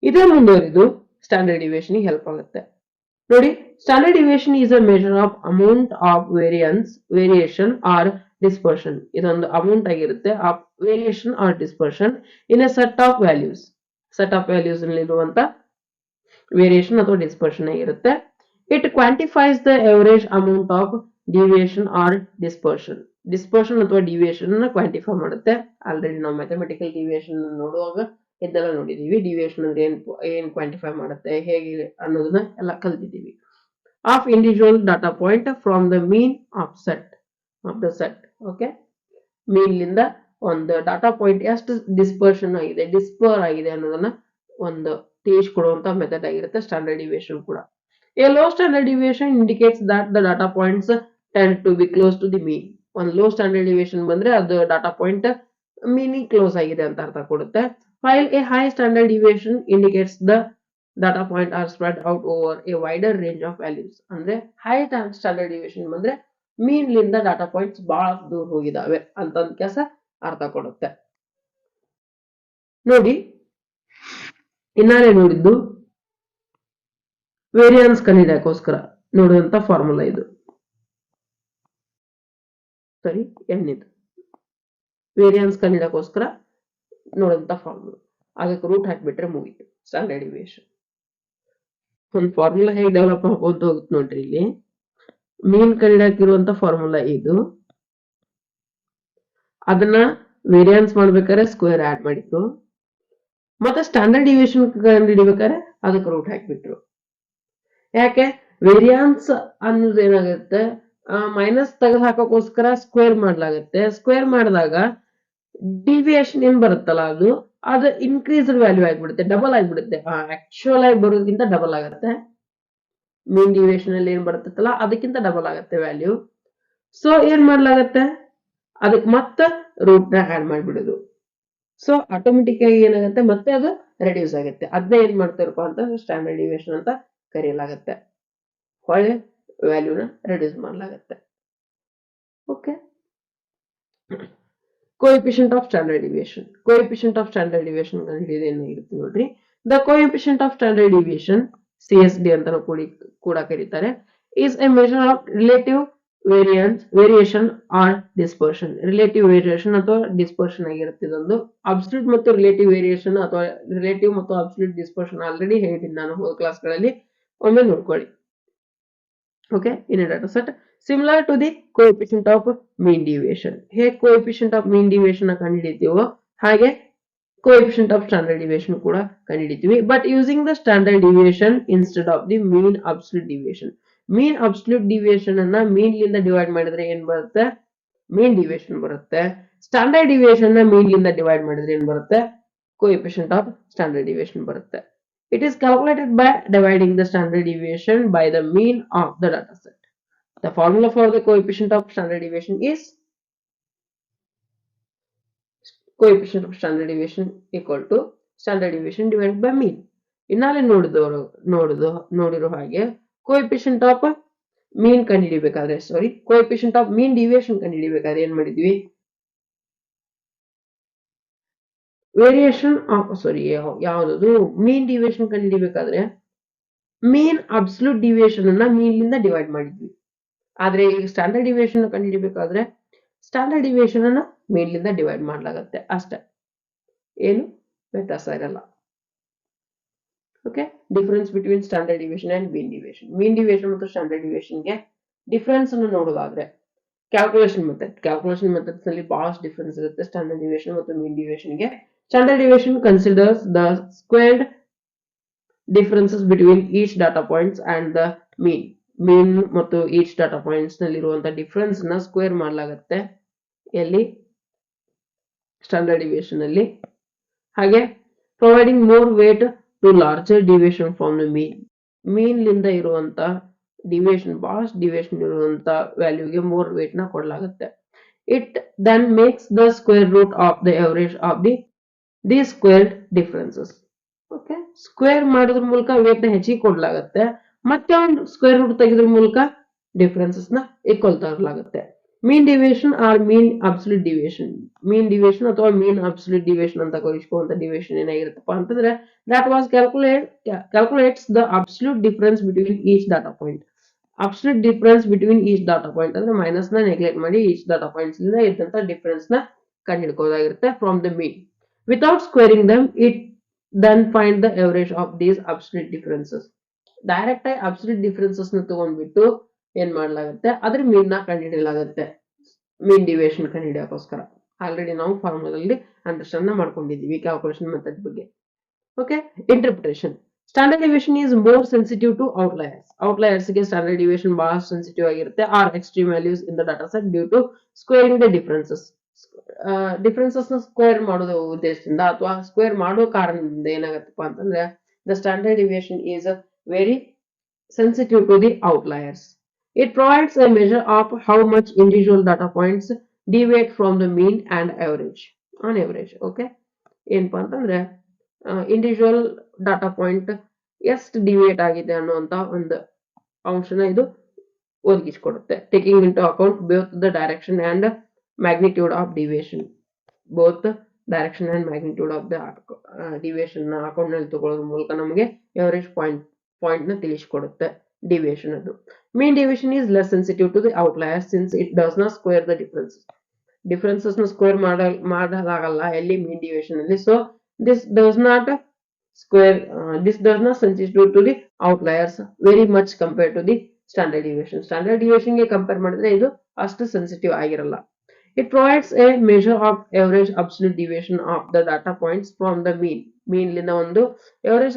ಇದೇ ಮುಂದುವರಿದು ಸ್ಟ್ಯಾಂಡರ್ಡ್ ಡಿವಿಯೇಷನ್ ಗೆ ಹೆಲ್ಪ್ ಆಗುತ್ತೆ ನೋಡಿ standard deviation is a measure of amount of variation or dispersion ಇದೊಂದು ಅಮೌಂಟ್ ಆಗಿರುತ್ತೆ of variation or dispersion in a set of values ನಲ್ಲಿರುವಂತ ವೇರಿಯೇಷನ್ ಅಥವಾ ಡಿಸ್ಪರ್ಷನ್ ಆಗಿರುತ್ತೆ it quantifies the average amount of deviation or dispersion ಅಥವಾ deviation ನ quantify ಮಾಡುತ್ತೆ already ನಾವು mathematical deviation ನೋಡುವಾಗ ಇದೆಲ್ಲ ನೋಡಿದೀವಿ ಡಿವಿಯೇಷನ್ ಅಂದ್ರೆ ಏನ್ ಕ್ವಾಂಟಿಫೈ ಮಾಡುತ್ತೆ ಹೇಗೆ ಅನ್ನೋದನ್ನ ಎಲ್ಲ ಕಲ್ತಿದ್ದೀವಿ of individual data point from the mean of the set okay mean ಲಿಂದ ಒಂದು ಡಾಟಾ ಪಾಯಿಂಟ್ ಎಷ್ಟು ಡಿಸ್ಪರ್ ಆಗಿದೆ ಅನ್ನೋದನ್ನ ಒಂದು ತಿಳಿಸ್ಕೊಡುವಂತ ಮೆಥಡ್ ಆಗಿರುತ್ತೆ ಸ್ಟ್ಯಾಂಡರ್ಡ್ ಡಿವಿಯೇಷನ್ ಕೂಡ a low standard deviation indicates that the data points tend to be close to the mean ಒಂದು ಲೋ ಸ್ಟ್ಯಾಂಡರ್ಡ್ ಡಿವಿಯೇಷನ್ ಬಂದ್ರೆ ಅದು ಡಾಟಾ ಪಾಯಿಂಟ್ ಮೀನಿಗೆ ಕ್ಲೋಸ್ ಆಗಿದೆ ಅಂತ ಅರ್ಥ ಕೊಡುತ್ತೆ while a high standard deviation indicates the data point are spread out over a wider range of values ಅಂದ್ರೆ high standard deviation ಬಂದ್ರೆ ಮೀನ್ ಲಿಂದ ಡಾಟಾ ಪಾಯಿಂಟ್ಸ್ ಬಹಳ ದೂರ ಹೋಗಿದಾವೆ ಅಂತ ಕೆಲಸ ಅರ್ಥ ಕೊಡುತ್ತೆ ನೋಡಿ ಇನ್ನಾನೆ ನೋಡಿದ್ದು ವೇರಿಯಾನ್ಸ್ ಕಂಡುಹಿಡಿಯೋಕ್ಕೋಸ್ಕರ ನೋಡುವಂತ ಫಾರ್ಮುಲಾ ಇದು ಸರಿ n ಇದು ವೇರಿಯಾನ್ಸ್ ಕಂಡುಹಿಡಿಯೋಕ್ಕೋಸ್ಕರ ನೋಡುವಂತ ಫಾರ್ಮುಲಾ ಅದಕ್ಕೆ ರೂಟ್ ಹಾಕಿಬಿಟ್ರೆ ಮುಗೀತು ಸ್ಟ್ಯಾಂಡರ್ಡ್ ಡಿವಿಯೇಷನ್ ಒಂದು ಫಾರ್ಮುಲಾ ಹೇಗೆ ಡೆವಲಪ್ ಮಾಡ್ಕೊಂತ ಹೋಗುತ್ತೆ ನೋಡ್ರಿ ಇಲ್ಲಿ ಮೀನ್ ಕಂಡುಹಿಡಿಯಾಕಿರುವಂತ ಫಾರ್ಮುಲಾ ಇದು ಅದನ್ನ ವೇರಿಯಾನ್ಸ್ ಮಾಡ್ಬೇಕಾದ್ರೆ ಸ್ಕ್ವೇರ್ ಆಡ್ ಮಾಡಿದ್ರು ಮತ್ತೆ ಸ್ಟ್ಯಾಂಡರ್ಡ್ ಡಿವಿಯೇಷನ್ ಕಂಡುಹಿಡಿಬೇಕಾದ್ರೆ ಅದಕ್ಕೆ ರೂಟ್ ಹಾಕಿಬಿಟ್ರು ಯಾಕೆ ವೇರಿಯಾನ್ಸ್ ಅನ್ನೋದು ಏನಾಗುತ್ತೆ ಮೈನಸ್ ತೆಗೆದು ಹಾಕೋಕ್ಕೋಸ್ಕರ ಸ್ಕ್ವೇರ್ ಮಾಡ್ಲಾಗತ್ತೆ. ಸ್ಕ್ವೇರ್ ಮಾಡಿದಾಗ ಡಿವಿಯೇಷನ್ ಏನ್ ಬರುತ್ತಲ್ಲ ಅದು ಇನ್ಕ್ರೀಸ್ಡ್ ವ್ಯಾಲ್ಯೂ ಆಗಿಬಿಡುತ್ತೆ, ಡಬಲ್ ಆಗಿಬಿಡುತ್ತೆ. ಆಕ್ಚುಯಲ್ ಆಗಿ ಬರೋದಕ್ಕಿಂತ ಡಬಲ್ ಆಗುತ್ತೆ. ಮೀನ್ ಡಿವಿಯೇಷನ್ ಅಲ್ಲಿ ಏನ್ ಬರುತ್ತಲ್ಲ ಅದಕ್ಕಿಂತ ಡಬಲ್ ಆಗುತ್ತೆ ವ್ಯಾಲ್ಯೂ. ಸೊ ಏನ್ ಮಾಡ್ಲಾಗತ್ತೆ, ಅದಕ್ಕೆ ಮತ್ತೆ ರೂಟ್ ನ ಆಡ್ ಮಾಡ್ಬಿಡೋದು. ಸೊ ಆಟೋಮೆಟಿಕ್ ಆಗಿ ಏನಾಗುತ್ತೆ, ಮತ್ತೆ ಅದು ರೆಡ್ಯೂಸ್ ಆಗುತ್ತೆ. ಅದನ್ನ ಏನ್ ಮಾಡ್ತಾರಪ್ಪ ಅಂತ ಸ್ಟ್ಯಾಂಡರ್ಡ್ ಡಿವಿಯೇಷನ್ ಅಂತ ಕರೆಯಲಾಗುತ್ತೆ. ಹೊಳೆ ವ್ಯಾಲ್ಯೂನ ರೆಡ್ಯೂಸ್ ಮಾಡಲಾಗುತ್ತೆ. Okay. coefficient of standard deviation. Coefficient of standard deviation ಕಂಡುಹಿಡಿಯೋದು ಏನಾಗಿರುತ್ತೆ ನೋಡ್ರಿ. The coefficient of standard deviation, CSD ಅಂತ ಕೂಡ ಕರೀತಾರೆ, is a measure of relative variation or dispersion. Relative variation ಅಥವಾ dispersion ಆಗಿರುತ್ತೆ ಇದೊಂದು. Absolute ಮತ್ತು relative variation ಅಥವಾ relative ಮತ್ತು absolute dispersion ಆಲ್ರೆಡಿ ಹೇಳಿದ್ದೀನಿ ನಾನು ಹೋದ ಕ್ಲಾಸ್ಗಳಲ್ಲಿ, ಒಮ್ಮೆ ನೋಡ್ಕೊಳ್ಳಿ. Okay, in a data set similar to the coefficient of mean deviation. Here coefficient of mean deviation na ಕಂಡುಹಿಡಿತೀವೋ ಹಾಗೆ coefficient of standard deviation ಕೂಡ ಕಂಡುಹಿಡಿತೀವಿ, but using the standard deviation instead of the mean absolute deviation. Mean absolute deviation ಅನ್ನ mean ಲಿಂದ divide ಮಾಡಿದ್ರೆ ಏನ್ ಬರುತ್ತೆ, mean deviation ಬರುತ್ತೆ. Standard deviation ನ mean ಲಿಂದ ಡಿವೈಡ್ ಮಾಡಿದ್ರೆ ಏನ್ ಬರುತ್ತೆ, coefficient of standard deviation ಬರುತ್ತೆ. It is calculated by dividing the standard deviation by the mean of the data set. The formula for the coefficient of standard deviation is coefficient of standard deviation equal to standard deviation divided by mean. ಇನ್ನಾಲೆ ನೋಡಿರೋ ಹಾಗೆ coefficient of mean ಕಂಡುಹಿಡಿಯಬೇಕಾದ್ರೆ coefficient of mean deviation ಕಂಡುಹಿಡಿಯಬೇಕಾದ್ರೆ ಏನ್ ಮಾಡಿದ್ವಿ, variation ಯಾವುದು ಮೀನ್ deviation ಕಂಡುಹಿಡಿಯಬೇಕಾದ್ರೆ ಮೀನ್ absolute deviation ಅನ್ನ ಮೀನ್ ಲಿಂದ divide ಮಾಡಿದ್ವಿ. ಆದ್ರೆ ಈಗ ಸ್ಟ್ಯಾಂಡರ್ಡ್ ಡಿವಿಯೇಷನ್ ಕಂಡುಹಿಡಿಯಬೇಕಾದ್ರೆ ಸ್ಟ್ಯಾಂಡರ್ಡ್ ಡಿವಿಯೇಷನ್ ಅನ್ನ ಮೀನ್ ಲಿಂದ ಡಿವೈಡ್ ಮಾಡಲಾಗುತ್ತೆ ಅಷ್ಟೇ, ಏನು ವ್ಯತ್ಯಾಸ ಇರಲ್ಲ. Okay. Difference between standard deviation and mean deviation. Mean deviation ಮತ್ತು ಸ್ಟ್ಯಾಂಡರ್ಡ್ ಡಿವಿಯೇಷನ್ ಗೆ ಡಿಫರೆನ್ಸ್ ಅನ್ನು ನೋಡೋದಾದ್ರೆ ಕ್ಯಾಲ್ಕುಲೇಷನ್ ಮೆಥಡ್ಸ್ ನಲ್ಲಿ ಬಹಳಷ್ಟು ಡಿಫರೆನ್ಸ್ ಇರುತ್ತೆ ಸ್ಟ್ಯಾಂಡರ್ಡ್ ಡಿವಿಯೇಷನ್ ಮತ್ತು ಮೀನ್ ಡಿವಿಯೇಷನ್ ಗೆ. Standard deviation considers the squared differences between each data points and the mean. Mean ಮತ್ತು ಈಚ್ ಡಾಟಾ ಪಾಯಿಂಟ್ಸ್ ನಲ್ಲಿರುವಂತಹ ಡಿಫರೆನ್ಸ್ ನ ಸ್ಕ್ವೇರ್ ಮಾಡಲಾಗುತ್ತೆ ಎಲ್ಲಿ, ಸ್ಟ್ಯಾಂಡರ್ಡ್ ಡಿವಿಯೇಷನ್ ಅಲ್ಲಿ. ಹಾಗೆ providing more weight to larger deviation from the mean. Mean ಲಿಂದ ಇರುವಂತ deviation, ಬಹಳಷ್ಟು ಡಿವಿಯೇಷನ್ ಇರುವಂತ ವ್ಯಾಲ್ಯೂಗೆ ಮೋರ್ ವೇಟ್ ನ ಕೊಡಲಾಗುತ್ತೆ. It then makes the square root of the average of the squared differences. Okay. Square ಮಾಡೋದ್ರ ಮೂಲಕ ವೇಟ್ ನ ಹೆಚ್ಚಿಗೆ ಕೊಡಲಾಗುತ್ತೆ, ಮತ್ತೆ ಒಂದು ಸ್ಕ್ವೇರ್ ರೂಟ್ ತೆಗೆದ್ರ ಮೂಲಕ ಡಿಫರೆನ್ಸಸ್ ನ ಈಕ್ವಲ್ ತರಲಾಗುತ್ತೆ. ಮೀನ್ ಡಿವಿಯೇಷನ್ ಆರ್ ಮೀನ್ ಅಬ್ಸಲ್ಯೂಟ್ ಡಿವಿಯೇಷನ್. ಮೀನ್ ಡಿವಿಯೇಷನ್ ಅಥವಾ ಮೀನ್ ಅಬ್ಸಲ್ಯೂಟ್ ಡಿವಿಯೇಷನ್ ಅಂತ ಕಳಿಸ್ಕೊಳ್ಳುವಂತ ಡಿವಿಯೇಷನ್ ಏನಾಗಿರುತ್ತಪ್ಪ ಅಂತಂದ್ರೆ that was calculates the absolute difference between each data point. Absolute difference between each data point ಅಂದ್ರೆ ಮೈನಸ್ ನ ನೆಗ್ಲೆಕ್ಟ್ ಮಾಡಿ each data points ಇಂದ ಇದ್ದಂತ difference ನ ಕಂಡುಹಿಡ್ಕೋದಾಗಿರುತ್ತೆ from the mean. Without squaring them, it then find the average of these absolute differences. Direct ಆಗಿ absolute differences ನ ತಗೊಂಡ್ಬಿಟ್ಟು ಏನ್ ಮಾಡ್ಲಾಗುತ್ತೆ, ಅದ್ರ ಮೀನ್ ನ ಕಂಡುಹಿಡಿಯಲಾಗುತ್ತೆ ಮೀನ್ ಡಿವಿಯೇಷನ್ ಕಂಡುಹಿಡಿಯೋಕೋಸ್ಕರ. ಆಲ್ರೆಡಿ ನಾವು ಫಾರ್ಮುಲಾದಲ್ಲಿ ಅಂಡರ್ಸ್ಟ್ಯಾಂಡ್ ಮಾಡ್ಕೊಂಡಿದೀವಿ ಕ್ಯಾಲ್ಕುಲೇಷನ್ ಮೆಥಡ್ ಬಗ್ಗೆ. Okay. Interpretation. Standard deviation is more sensitive to outliers. Outliers ಗೆ ಸ್ಟ್ಯಾಂಡರ್ಡ್ ಡಿವಿಯೇಷನ್ ಬಹಳ ಸೆನ್ಸಿಟಿವ್ ಆಗಿರುತ್ತೆ. Or extreme values in the data set due to squaring the differences. Differences ನ square ಮಾಡೋದು ಉದ್ದೇಶದಿಂದ ಅಥವಾ ಸ್ಕ್ವೇರ್ ಮಾಡೋ ಕಾರಣದಿಂದ ಏನಾಗತ್ತಪ್ಪ ಅಂತಂದ್ರೆ the standard deviation is very sensitive to the outliers. It provides a measure of how much individual data points deviate from the mean and average on average. Okay. ಏನಪ್ಪಾ ಅಂತಂದ್ರೆ ಇಂಡಿವಿಜುವಲ್ ಡಾಟಾ ಪಾಯಿಂಟ್ ಎಷ್ಟು deviate ಆಗಿದೆ ಅನ್ನುವಂತ ಒಂದು ಅಂಶನ ಇದು ಒದಗಿಸಿಕೊಡುತ್ತೆ. Taking into account both the direction and magnitude of deviation. Both direction and magnitude of the deviation ನ ಅಕೌಂಟ್ ನಲ್ಲಿ ತಗೊಳ್ಳೋದ್ರ ಮೂಲಕ ನಮಗೆ ಎವರೇಜ್ ಪಾಯಿಂಟ್ ನ ತಿಳಿಸಿಕೊಡುತ್ತೆ ಡಿವಿಯೇಷನ್ ಅದು. Mean deviation is less sensitive to the outlier since it does not square the differences ನ square ಮಾಡಲಾಗಲ್ಲ ಎಲ್ಲಿ ಮೀನ್ ಡಿವಿಯೇಷನ್ ಅಲ್ಲಿ. So this does not sensitive to the outliers very much compare to the standard deviation. Standard deviation ಗೆ compare ಮಾಡಿದ್ರೆ ಇದು ಅಷ್ಟು sensitive ಆಗಿರಲ್ಲ. It provides a measure of average absolute deviation of the data points from the mean. Mean ಲಿಂದ ಒಂದು average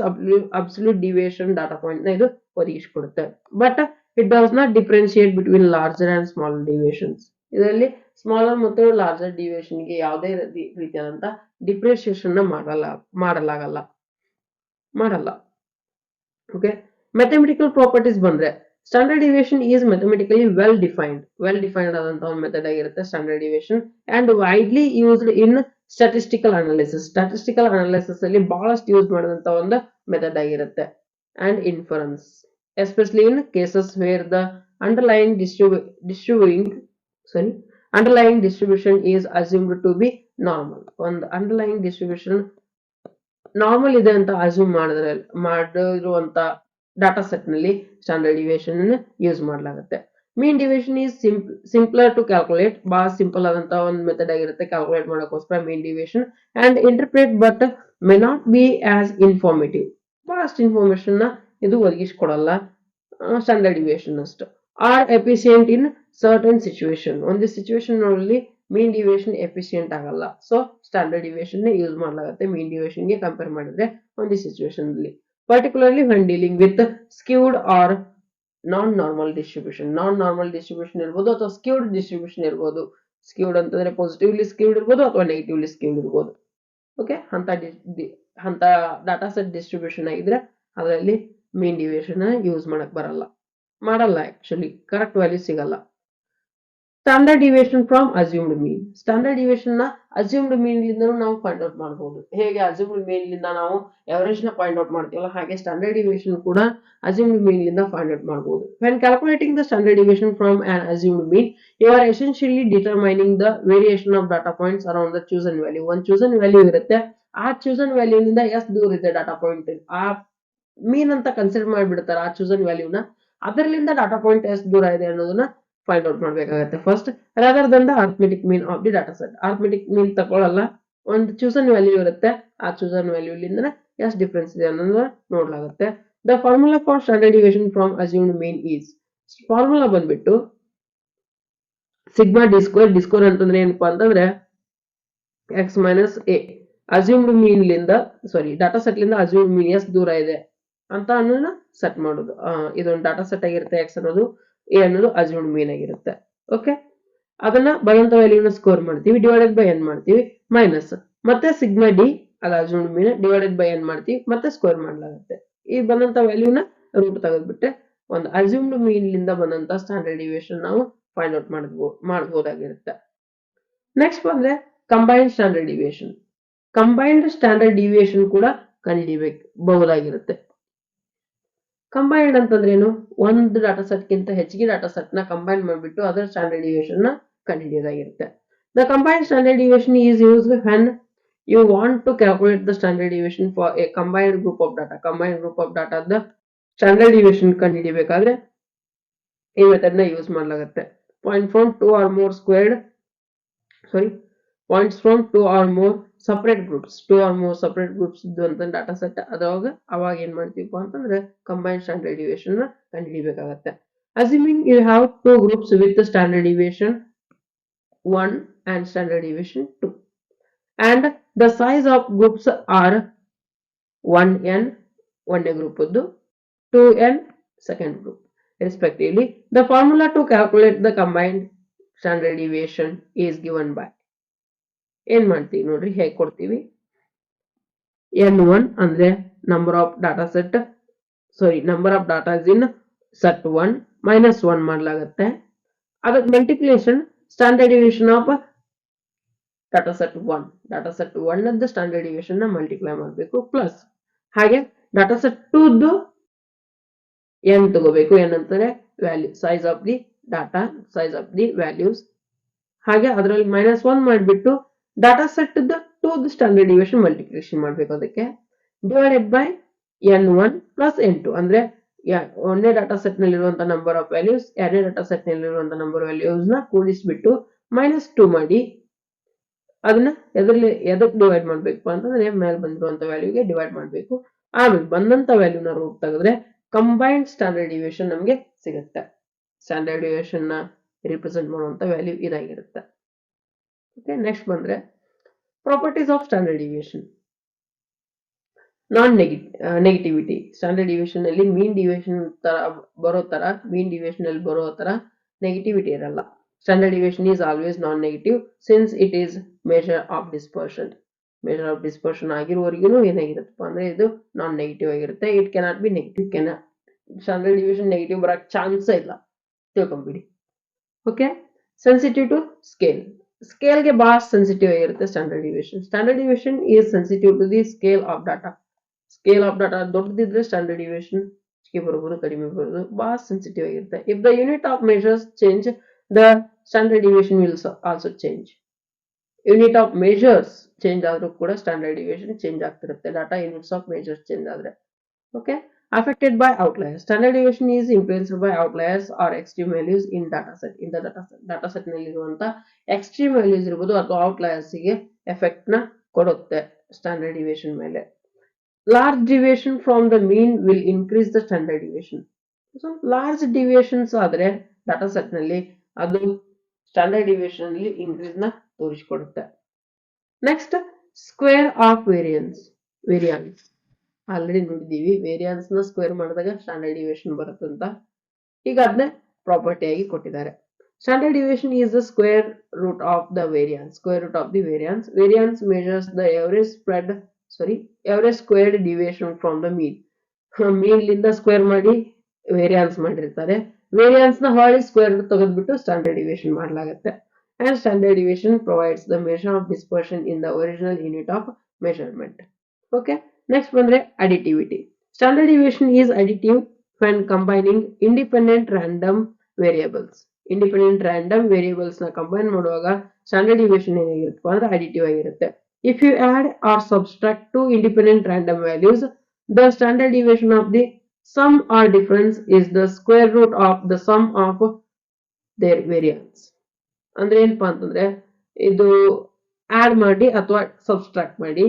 absolute deviation data point ನ ಇದು ಒದಗಿಸಿಕೊಡುತ್ತೆ. But it does not differentiate between larger and smaller deviations. ಇದರಲ್ಲಿ smaller ಮತ್ತು larger ಡಿವಿಯೇಷನ್ಗೆ ಯಾವುದೇ ರೀತಿಯಾದಂತ ಡಿಫ್ರೆನ್ಶಿಯೇಷನ್ ಮಾಡಲಾಗಲ್ಲ. ಓಕೆ, ಮ್ಯಾಥಮೆಟಿಕಲ್ ಪ್ರಾಪರ್ಟೀಸ್ ಬಂದ್ರೆ standard deviation is mathematically well defined ಆದಂತಹ ಒಂದು ಮೆಥಡ್ ಆಗಿರುತ್ತೆ standard deviation, and widely used in statistical analysis ಅಲ್ಲಿ ಬಹಳಷ್ಟು ಯೂಸ್ ಮಾಡಿದಂತ ಒಂದು ಮೆಥಡ್ ಆಗಿರುತ್ತೆ. And inference especially in cases where the underline distribution is assumed to be normal. ಒಂದು underline distribution normal ಇದೆ ಅಂತ ಅಸ್ಯೂಮ್ ಮಾಡಿರುವಂತ ಡಾಟಾ ಸೆಟ್ ನಲ್ಲಿ ಸ್ಟ್ಯಾಂಡರ್ಡ್ ಡಿವಿಯೇಷನ್ ಯೂಸ್ ಮಾಡಲಾಗುತ್ತೆ. Mean deviation is simpler to calculate, ಬಹಳ ಸಿಂಪಲ್ ಆದಂತಹ ಒಂದು ಮೆಥಡ್ ಆಗಿರುತ್ತೆ ಕ್ಯಾಲ್ಕುಲೇಟ್ ಮಾಡೋಕ್ಕೋಸ್ಕರ mean deviation, and interpret but may not be as informative. ಬಹಳಷ್ಟು ಇನ್ಫಾರ್ಮೇಶನ್ ಇದು ಒದಗಿಸಿಕೊಡಲ್ಲ ಸ್ಟ್ಯಾಂಡರ್ಡ್ ಡಿವಿಯೇಷನ್ ಅಷ್ಟು. Are efficient in certain situation, ಒಂದು ಸಿಚುವೇಶನ್ ನಲ್ಲಿ ಮೀನ್ ಡಿವಿಯೇಷನ್ ಎಫಿಷಿಯಂಟ್ ಆಗಲ್ಲ, ಸೊ ಸ್ಟ್ಯಾಂಡರ್ಡ್ ಡಿವಿಯೇಷನ್ ಯೂಸ್ ಮಾಡಲಾಗುತ್ತೆ ಮೀನ್ ಡಿವಿಯೇಷನ್ ಗೆ ಕಂಪೇರ್ ಮಾಡಿದ್ರೆ ಒಂದು ಸಿಚುವೇಶನ್ ಅಲ್ಲಿ. Particularly when dealing with skewed or non normal distribution ಇರ್ಬೋದು ಅಥವಾ ಸ್ಕ್ಯೂಡ್ ಡಿಸ್ಟ್ರಿಬ್ಯೂಷನ್ ಇರ್ಬೋದು. ಸ್ಕ್ಯೂಡ್ ಅಂತಂದ್ರೆ ಪಾಸಿಟಿವ್ಲಿ ಸ್ಕ್ಯೂಡ್ ಇರ್ಬೋದು ಅಥವಾ ನೆಗೆಟಿವ್ಲಿ ಸ್ಕ್ಯೂಡ್ ಇರ್ಬೋದು. ಓಕೆ, ಅಂತ ಡಾಟಾ ಸೆಟ್ ಡಿಸ್ಟ್ರಿಬ್ಯೂಷನ್ ಆಗಿದ್ರೆ ಅದರಲ್ಲಿ ಮೀನ್ ಡಿವಿಯೇಷನ್ ಯೂಸ್ ಮಾಡಲ್ಲ ಆಕ್ಚುಲಿ ಕರೆಕ್ಟ್ ವ್ಯಾಲ್ಯೂ ಸಿಗಲ್ಲ. Standard deviation from assumed mean, standard deviation ನ ಅಸ್ಯೂಮ್ಡ್ ಮೀನ್ ಲಿಂದ ನಾವು ಫೈಂಡ್ ಔಟ್ ಮಾಡಬಹುದು. ಹೇಗೆ ಅಸ್ಯೂಮ್ಡ್ ಮೀನ್ ಲಿಂದ ನಾವು ಎವರೇಜ್ ನ ಫೈಂಡ್ ಔಟ್ ಮಾಡ್ತೀವಲ್ಲ, ಹಾಗೆ ಸ್ಟ್ಯಾಂಡರ್ಡ್ ಡಿವಿಯೇಷನ್ ಕೂಡ ಅಸ್ಯೂಮ್ಡ್ ಮೀನ್ ಲಿಂದ ಫೈಂಡ್ ಔಟ್ ಮಾಡಬಹುದು. When calculating the standard deviation from an assumed mean, you are essentially determining the variation of data points around the chosen value. ಒಂದು chosen value ಇರುತ್ತೆ, ಆ chosen value ನಿಂದ ಎಷ್ಟು ದೂರ ಇದೆ ಡಾಟಾ ಪಾಯಿಂಟ್, ಆ ಮೀನ್ ಅಂತ ಕನ್ಸಿಡರ್ ಮಾಡಿಬಿಡ್ತಾರೆ ಆ ಚೂಸನ್ ವ್ಯಾಲ್ಯೂನ, ಅದರಲ್ಲಿಂದ ಡಾಟಾ ಪಾಯಿಂಟ್ ಎಷ್ಟು ದೂರ ಇದೆ ಅನ್ನೋದನ್ನ ಫೈಂಡ್ ಔಟ್ ಮಾಡಬೇಕಾಗುತ್ತೆ first, rather than the arithmetic mean of the data set. Arithmetic mean ತಗೊಳ್ಳಲ್ಲ, ಒಂದು ಚೂಸನ್ ವ್ಯಾಲ್ಯೂ ಇರುತ್ತೆ, ಆ ಚೂಸನ್ ವ್ಯಾಲ್ಯೂ ಲಿಂದ ಎಷ್ಟು ಡಿಫರೆನ್ಸ್ ಇದೆ ಅನ್ನೋದನ್ನ ನೋಡಲಾಗುತ್ತೆ. The formula for standard deviation from assumed mean is, formula ಬಂದ್ಬಿಟ್ಟು ಸಿಗ್ಮಾ ಡಿ ಸ್ಕ್ವೇರ್ ಅಂತಂದ್ರೆ ಏನಪ್ಪಾ ಅಂತಂದ್ರೆ x minus a, assumed mean ಲಿಂದ ಡಾಟಾ ಸೆಟ್ ಲಿಂದ ಅಸ್ಯೂಮ್ಡ್ ಮೀನ್ ಎಷ್ಟು ದೂರ ಇದೆ ಅಂತ ಅನ್ನೋದನ್ನ ಸೆಟ್ ಮಾಡೋದು. ಇದೊಂದು ಡಾಟಾ ಸೆಟ್ ಆಗಿರುತ್ತೆ, ಎಕ್ಸ್ ಅನ್ನೋದು, ಎ ಅನ್ನೋದು ಅಸ್ಯೂಮ್ಡ್ ಮೀನ್ ಆಗಿರುತ್ತೆ. ಓಕೆ, ಅದನ್ನ ಬಂದಂತ ವ್ಯಾಲ್ಯೂನ ಸ್ಕೋರ್ ಮಾಡ್ತೀವಿ, ಡಿವೈಡೆಡ್ ಬೈ ಎನ್ ಮಾಡ್ತೀವಿ, ಮೈನಸ್ ಮತ್ತೆ ಸಿಗ್ಮಾ ಡಿ ಅದು assumed mean divided by n ಮಾಡ್ತೀವಿ, ಮತ್ತೆ ಸ್ಕೋರ್ ಮಾಡಲಾಗುತ್ತೆ. ಈ ಬಂದಂತ ವ್ಯಾಲ್ಯೂನ ರೂಟ್ ತೆಗೆದ್ಬಿಟ್ಟೆ ಒಂದು ಅಸ್ಯೂಮ್ಡ್ ಮೀನ್ ಲಿಂದ ಬಂದಂತ ಸ್ಟ್ಯಾಂಡರ್ಡ್ ಡಿವಿಯೇಷನ್ ನಾವು ಫೈಂಡ್ ಔಟ್ ಮಾಡಬಹುದಾಗಿರುತ್ತೆ. ನೆಕ್ಸ್ಟ್ ಬಂದ್ರೆ combined standard deviation. Combined standard deviation ಕೂಡ ಕಂಡುಹಿಡಿಯಬಹುದಾಗಿರುತ್ತೆ. ಕಂಬೈನ್ಡ್ ಅಂತಂದ್ರೆ ಏನು, ಒಂದು ಡಾಟಾ ಸೆಟ್ ಗಿಂತ ಹೆಚ್ಚಿಗೆ ಡಾಟಾ ಸೆಟ್ ನ ಕಂಬೈನ್ ಮಾಡಿಬಿಟ್ಟು ಅದರ ಸ್ಟ್ಯಾಂಡರ್ಡ್ ಡಿವಿಯೇಷನ್ ನ ಕಂಡುಹಿಡಿಯೋದಾಗಿರುತ್ತೆ. The combined standard deviation is used when you want to calculate the standard deviation for a combined group of ಡಾಟಾದ ಸ್ಟ್ಯಾಂಡರ್ಡ್ ಡಿವಿಯೇಷನ್ ಕಂಡುಹಿಡಿಯಬೇಕಾದ್ರೆ ಈ ಮೆಥಡ್ ನ ಯೂಸ್ ಮಾಡಲಾಗುತ್ತೆ. Points from two or more separate groups ಇದ್ದಂತ data set ಅವಾಗ ಏನ್ ಮಾಡ್ತೀವಪ್ಪ ಅಂತಂದ್ರೆ ಕಂಬೈನ್ಡ್ ಸ್ಟ್ಯಾಂಡರ್ಡ್ ಡಿವಿಯೇಷನ್ ನ ಕಂಡುಹಿಡಿಯಬೇಕಾಗುತ್ತೆ. Assuming you have two groups with standard deviation 1 and standard deviation 2, and the size of groups are 1n one group 2n second group respectively. The formula to calculate the combined standard deviation is given by ಏನ್ ಮಾಡ್ತೀವಿ ನೋಡ್ರಿ, ಹೇಗೆ ಕೊಡ್ತೀವಿ, n1 ಅಂದ್ರೆ number of datas in set 1 minus 1 ಮಾಡಲಾಗುತ್ತೆ. ಅದಕ್ಕೆ multiplication standard deviation of data set 1 ಅದ standard deviation ನ ಮಲ್ಟಿಪ್ಲೈ ಮಾಡಬೇಕು, ಪ್ಲಸ್ ಹಾಗೆ ಡಾಟಾ ಸೆಟ್ 2 n ತಗೋಬೇಕು. n ಅಂತಾರೆ value, size of the values, ಹಾಗೆ ಅದರಲ್ಲಿ ಮೈನಸ್ 1 ಮಾಡಿಬಿಟ್ಟು data set 2 standard deviation multiplication ಮಾಡಬೇಕು. ಅದಕ್ಕೆ divided by n1 plus n2 ಅಂದ್ರೆ ಒಂದೇ ಡಾಟಾ ಸೆಟ್ ನಲ್ಲಿರುವಂತಹ ನಂಬರ್ ಆಫ್ ವ್ಯಾಲ್ಯೂಸ್, ಎರಡನೇ ಡಾಟಾ ಸೆಟ್ ನಲ್ಲಿರುವಂತಹ ನಂಬರ್ ವ್ಯಾಲ್ಯೂಸ್ ನ ಕೂಡಿಸ್ಬಿಟ್ಟು ಮೈನಸ್ 2 ಮಾಡಿ ಅದನ್ನ ಎದಕ್ಕೆ ಡಿವೈಡ್ ಮಾಡ್ಬೇಕು ಅಂತಂದ್ರೆ ಮೇಲೆ ಬಂದಿರುವಂತ ವ್ಯಾಲ್ಯೂಗೆ ಡಿವೈಡ್ ಮಾಡಬೇಕು. ಆಮೇಲೆ ಬಂದಂತ ವ್ಯಾಲ್ಯೂನ ರೂಟ್ ತೆಗೆದ್ರೆ ಕಂಬೈನ್ಡ್ ಸ್ಟ್ಯಾಂಡರ್ಡ್ ಡಿವಿಯೇಷನ್ ನಮಗೆ ಸಿಗುತ್ತೆ. ಸ್ಟ್ಯಾಂಡರ್ಡ್ ಡಿವಿಯೇಷನ್ ನ ರಿಪ್ರೆಸೆಂಟ್ ಮಾಡುವಂತ ವ್ಯಾಲ್ಯೂ ಇದಾಗಿರುತ್ತೆ. ಓಕೆ, ನೆಕ್ಸ್ಟ್ ಬಂದ್ರೆ properties of standard deviation. Non negativity standard division ಅಲ್ಲಿ ಮೀನ್ ಡಿವಿಷನ್ ತರ ಬರೋ ತರ ಮೀನ್ ಡಿವಿಷನ್ ಅಲ್ಲಿ ಬರೋ ತರ ನೆಗೆಟಿವಿಟಿ ಇರಲ್ಲ. Standard division is always non negative since it is measure of dispersion ಆಗಿರುವವರೆಗೂ ಏನಾಗಿರುತ್ತಪ್ಪ ಅಂದ್ರೆ ಇದು ನಾನ್ ನೆಗೆಟಿವ್ ಆಗಿರುತ್ತೆ. It cannot be negative standard division negative ಬರಕ್ ಚಾನ್ಸ್ ಇಲ್ಲ ತಿಳ್ಕೊಂಬಿಡಿ. ಓಕೆ, ಸೆನ್ಸಿಟಿವ್ ಟು ಸ್ಕೇಲ್ಗೆ ಬಹಳ ಸೆನ್ಸಿಟಿವ್ ಆಗಿರುತ್ತೆ standard division is sensitive to the scale of data ದೊಡ್ಡದಿದ್ರೆ ಸ್ಟ್ಯಾಂಡರ್ಡ್ ಡಿವಿಷನ್ ಬರ್ಬೋದು, ಕಡಿಮೆ ಬರ್ಬೋದು, ಬಹಳ ಸೆನ್ಸಿಟಿವ್ ಆಗಿರುತ್ತೆ. If the unit of measures change the standard division will also change. Unit of measures change ಆದ್ರೂ ಕೂಡ ಸ್ಟ್ಯಾಂಡರ್ಡ್ ಡಿವಿಷನ್ ಚೇಂಜ್ ಆಗ್ತಿರುತ್ತೆ data units of measures change ಆದ್ರೆ. Okay, affected by outliers. Standard deviation is influenced by outliers or extreme values in dataset. In the dataset ನಲ್ಲಿರುವಂತ extreme values ಇರಬಹುದು ಅಥವಾ outliers ಗೆ effect ನ ಕೊಡುತ್ತೆ standard deviation ಮೇಲೆ. Large deviation from the mean will increase the standard deviation. So large deviations ಆದ್ರೆ dataset ನಲ್ಲಿ ಅದು standard deviation ಅಲ್ಲಿ ಇನ್ಕ್ರೀಸ್ ನ ತೋರಿಸಿಕೊಡುತ್ತೆ. Next, square of variance. Already ನೋಡಿದೀವಿ, ವೇರಿಯನ್ಸ್ ನ ಸ್ಕ್ವೇರ್ ಮಾಡಿದಾಗ ಸ್ಟ್ಯಾಂಡರ್ಡ್ ಡಿವಿಯೇಷನ್ ಬರುತ್ತೆ ಅಂತ. ಈಗ ಅದನ್ನೇ ಪ್ರಾಪರ್ಟಿ ಆಗಿ ಕೊಟ್ಟಿದ್ದಾರೆ. Standard deviation is the square root of the variance. Variance measures the average squared deviation from the mean. Mean ಲಿಂದ ಸ್ಕ್ವೇರ್ ಮಾಡಿ ವೇರಿಯನ್ಸ್ ಮಾಡಿರ್ತಾರೆ. ವೇರಿಯನ್ಸ್ ನ ಹೊಳ್ಳಿ ಸ್ಕ್ವೇರ್ ರೂಟ್ ತೆಗೆದ್ಬಿಟ್ಟು ಸ್ಟ್ಯಾಂಡರ್ಡ್ ಡಿವಿಯೇಷನ್ ಮಾಡಲಾಗುತ್ತೆ. And standard deviation provides the measure of dispersion in the original unit of measurement. Okay. Next ಬಂದ್ರೆ additivity. Standard deviation is additive when combining independent random variables ನ combine ಮಾಡುವಾಗ standard deviation ಏನಾಗಿರುತ್ತೆ ಅಂದ್ರೆ additive ಆಗಿರುತ್ತೆ. If you add or subtract two independent random values, the standard deviation of the sum or difference is the square root of the sum of their variance. ಅಂದ್ರೆ ಏನಪ್ಪಾ ಅಂತಂದ್ರೆ ಇದು add ಮಾಡಿ ಅಥವಾ subtract ಮಾಡಿ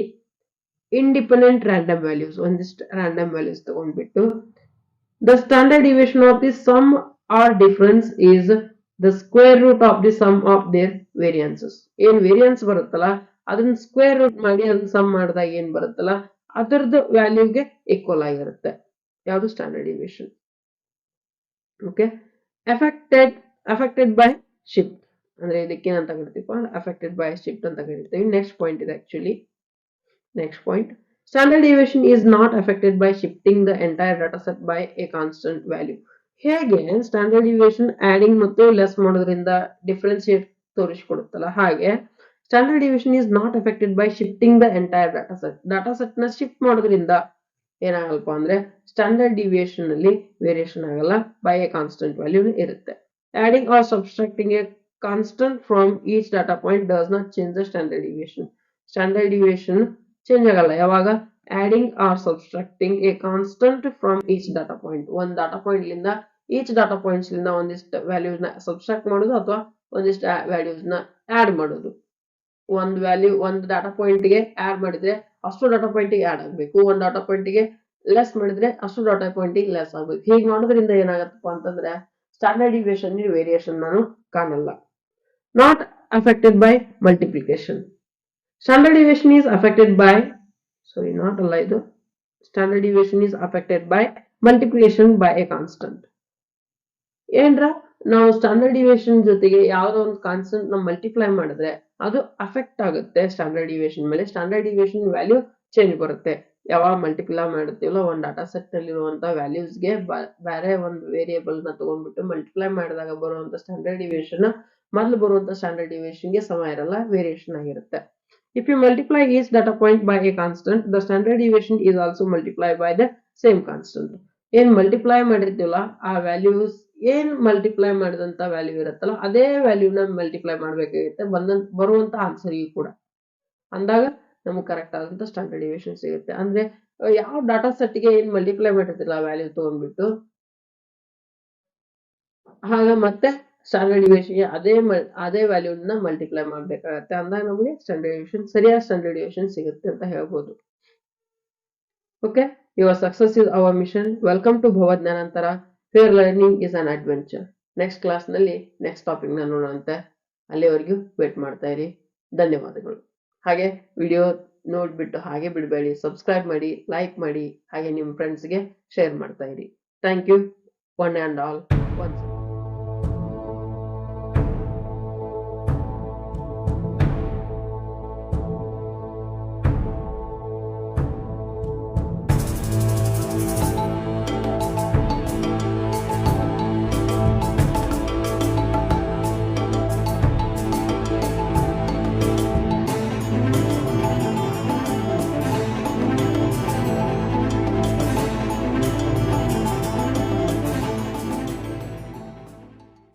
ಇಂಡಿಪೆಂಡೆಂಟ್ ರ್ಯಾಂಡಮ್ ವ್ಯಾಲ್ಯೂಸ್ ಒಂದಿಷ್ಟು random values ತಗೊಂಡ್ಬಿಟ್ಟು the standard deviation of the sum or difference is the square root of the sum of their variances. ಏನ್ ವೇರಿಯನ್ಸ್ ಬರುತ್ತಲ್ಲ ಅದನ್ನ ಸ್ಕ್ವೇರ್ ರೂಟ್ ಮಾಡಿ ಅದನ್ನ ಸಮ್ ಮಾಡಿದಾಗ ಏನ್ ಬರುತ್ತಲ್ಲ ಅದರದ್ದು ವ್ಯಾಲ್ಯೂಗೆ ಈಕ್ವಲ್ ಆಗಿರುತ್ತೆ ಯಾವುದು standard deviation. Okay, affected by shift ಅಂದ್ರೆ ಇದಕ್ಕೆ ಏನಂತ ಕರಿತೀವಿ ಅಫೆಕ್ಟೆಡ್ ಬೈ ಶಿಫ್ಟ್ ಅಂತ ಕರಿತೀವಿ. ನೆಕ್ಸ್ಟ್ ಪಾಯಿಂಟ್ ಇದೆ actually. Next point, standard deviation is not affected by shifting the entire dataset by a constant value. ಹೇಗೆ ಸ್ಟ್ಯಾಂಡರ್ಡ್ ಡಿವಿಯೇಷನ್ ಆಡಿಂಗ್ ಮತ್ತು less ಮಾಡೋದ್ರಿಂದ ಡಿಫರೆನ್ಶಿಯೇಟ್ ತೋರಿಸಿಕೊಡುತ್ತಲ್ಲ ಹಾಗೆ standard deviation is not affected by shifting the entire dataset ನ shift ಮಾಡೋದ್ರಿಂದ ಏನಾಗಲ್ಪ ಅಂದ್ರೆ standard deviation ಅಲ್ಲಿ ವೇರಿಯೇಷನ್ ಆಗಲ್ಲ, ಬೈ ಎ ಕಾನ್ಸ್ಟೆಂಟ್ ವ್ಯಾಲ್ಯೂ ಇರುತ್ತೆ. Adding or subtracting a constant from each data point does not change the standard deviation. Standard deviation change ಆಗಲ್ಲ ಯಾವಾಗ adding or subtracting a constant from each data point. ಒಂದ್ data point ಲಿಂದ each data points ಲಿಂದ ಒಂದಿಷ್ಟು values ನ subtract ಮಾಡೋದು ಅಥವಾ ಒಂದಿಷ್ಟು ವ್ಯಾಲ್ಯೂಸ್ ನ ಆಡ್ ಮಾಡೋದು. ಒಂದ್ ಡಾಟಾ ಪಾಯಿಂಟ್ ಗೆ ಆಡ್ ಮಾಡಿದ್ರೆ ಅಷ್ಟು ಡಾಟಾ ಪಾಯಿಂಟ್ ಗೆ ಆಡ್ ಆಗ್ಬೇಕು, ಒಂದ್ ಡಾಟಾ ಪಾಯಿಂಟ್ ಗೆ ಲೆಸ್ ಮಾಡಿದ್ರೆ ಅಷ್ಟು ಡಾಟಾ ಪಾಯಿಂಟ್ ಗೆ ಲೆಸ್ ಆಗ್ಬೇಕು. ಹೀಗೆ ಮಾಡೋದ್ರಿಂದ ಏನಾಗತ್ತಪ್ಪ ಅಂತಂದ್ರೆ ಸ್ಟ್ಯಾಂಡರ್ಡ್ ಡಿವಿಯೇಷನ್ ವೇರಿಯೇಷನ್ ನಾನು ಕಾಣಲ್ಲ. Not affected by multiplication. Standard deviation is affected by standard deviation is affected by multiplication by a constant. ಏನ್ರ ನಾವು ಸ್ಟ್ಯಾಂಡರ್ಡ್ ಡಿವಿಯೇಷನ್ ಜೊತೆಗೆ ಯಾವ್ದೋ ಒಂದು ಕಾನ್ಸ್ಟೆಂಟ್ ನ ಮಲ್ಟಿಪ್ಲೈ ಮಾಡಿದ್ರೆ ಅದು ಅಫೆಕ್ಟ್ ಆಗುತ್ತೆ ಸ್ಟ್ಯಾಂಡರ್ಡ್ ಡಿವಿಯೇಷನ್ ಮೇಲೆ. ಸ್ಟ್ಯಾಂಡರ್ಡ್ ಡಿವಿಯೇಷನ್ ವ್ಯಾಲ್ಯೂ ಚೇಂಜ್ ಬರುತ್ತೆ ಯಾವಾಗ ಮಲ್ಟಿಪ್ಲೈ ಮಾಡುತ್ತೀವಲ್ಲ ಒಂದು ಡಾಟಾ ಸೆಟ್ ನಲ್ಲಿರುವಂತಹ ವ್ಯಾಲ್ಯೂಸ್ ಗೆ ಬೇರೆ ಒಂದು ವೇರಿಯೇಬಲ್ ನ ತಗೊಂಡ್ಬಿಟ್ಟು ಮಲ್ಟಿಪ್ಲೈ ಮಾಡಿದಾಗ ಬರುವಂತ ಸ್ಟ್ಯಾಂಡರ್ಡ್ ಡಿವಿಯೇಷನ್ ಮೊದಲು ಬರುವಂತ ಸ್ಟ್ಯಾಂಡರ್ಡ್ ಡಿವಿಯೇಷನ್ ಗೆ ಸಮ ಇರಲ್ಲ, ವೇರಿಯೇಷನ್ ಆಗಿರುತ್ತೆ. If you multiply each data point by a constant, the standard deviation is also multiplied by the same constant. ಏನ್ ಮಲ್ಟಿಪ್ಲೈ ಮಾಡಿರ್ತೀವಲ್ಲ ಆ ವ್ಯಾಲ್ಯೂಸ್ ಏನ್ ಮಲ್ಟಿಪ್ಲೈ ಮಾಡಿದಂತ ವ್ಯಾಲ್ಯೂ ಇರುತ್ತಲ್ಲ ಅದೇ ವ್ಯಾಲ್ಯೂನ ಮಲ್ಟಿಪ್ಲೈ ಮಾಡ್ಬೇಕಾಗುತ್ತೆ ಬರುವಂತ ಆನ್ಸರ್ಗೂ ಕೂಡ. ಅಂದಾಗ ನಮ್ಗೆ ಕರೆಕ್ಟ್ ಆದಂತ ಸ್ಟ್ಯಾಂಡರ್ಡ್ ಡಿವಿಯೇಷನ್ ಸಿಗುತ್ತೆ. ಅಂದ್ರೆ ಯಾವ ಡಾಟಾ ಸೆಟ್ ಗೆ ಏನ್ ಮಲ್ಟಿಪ್ಲೈ ಮಾಡಿರ್ತಿಲ್ಲ ಆ ವ್ಯಾಲ್ಯೂ ತಗೊಂಡ್ಬಿಟ್ಟು ಆಗ ಮತ್ತೆ ಸ್ಟ್ಯಾಂಡರ್ಡ್ ಡಿವಿಯೇಷನ್ ಅದೇ ವ್ಯಾಲ್ಯೂನ ಮಲ್ಟಿಪ್ಲೈ ಮಾಡ್ಬೇಕಾಗತ್ತೆ. ಅಂದಾಗ ನಮಗೆ ಸರಿಯಾದ ಸ್ಟ್ಯಾಂಡರ್ಡ್ ಡಿವಿಯೇಷನ್ ಸಿಗುತ್ತೆ ಅಂತ ಹೇಳ್ಬೋದು. Okay, your success is our mission. Welcome to ಭವಜ್ಞಾನಾಂತರ, fair learning is an adventure. Next class ನಲ್ಲಿ ನೆಕ್ಸ್ಟ್ ಟಾಪಿಕ್ ನ ನೋಡೋಣಂತೆ. ಅಲ್ಲಿವರೆಗೂ ವೇಟ್ ಮಾಡ್ತಾ ಇರಿ. ಧನ್ಯವಾದಗಳು. ಹಾಗೆ ವಿಡಿಯೋ ನೋಡ್ಬಿಟ್ಟು ಹಾಗೆ ಬಿಡಬೇಡಿ, ಸಬ್ಸ್ಕ್ರೈಬ್ ಮಾಡಿ, ಲೈಕ್ ಮಾಡಿ, ಹಾಗೆ ನಿಮ್ಮ ಫ್ರೆಂಡ್ಸ್ಗೆ ಶೇರ್ ಮಾಡ್ತಾ ಇರಿ. Thank you one and all once.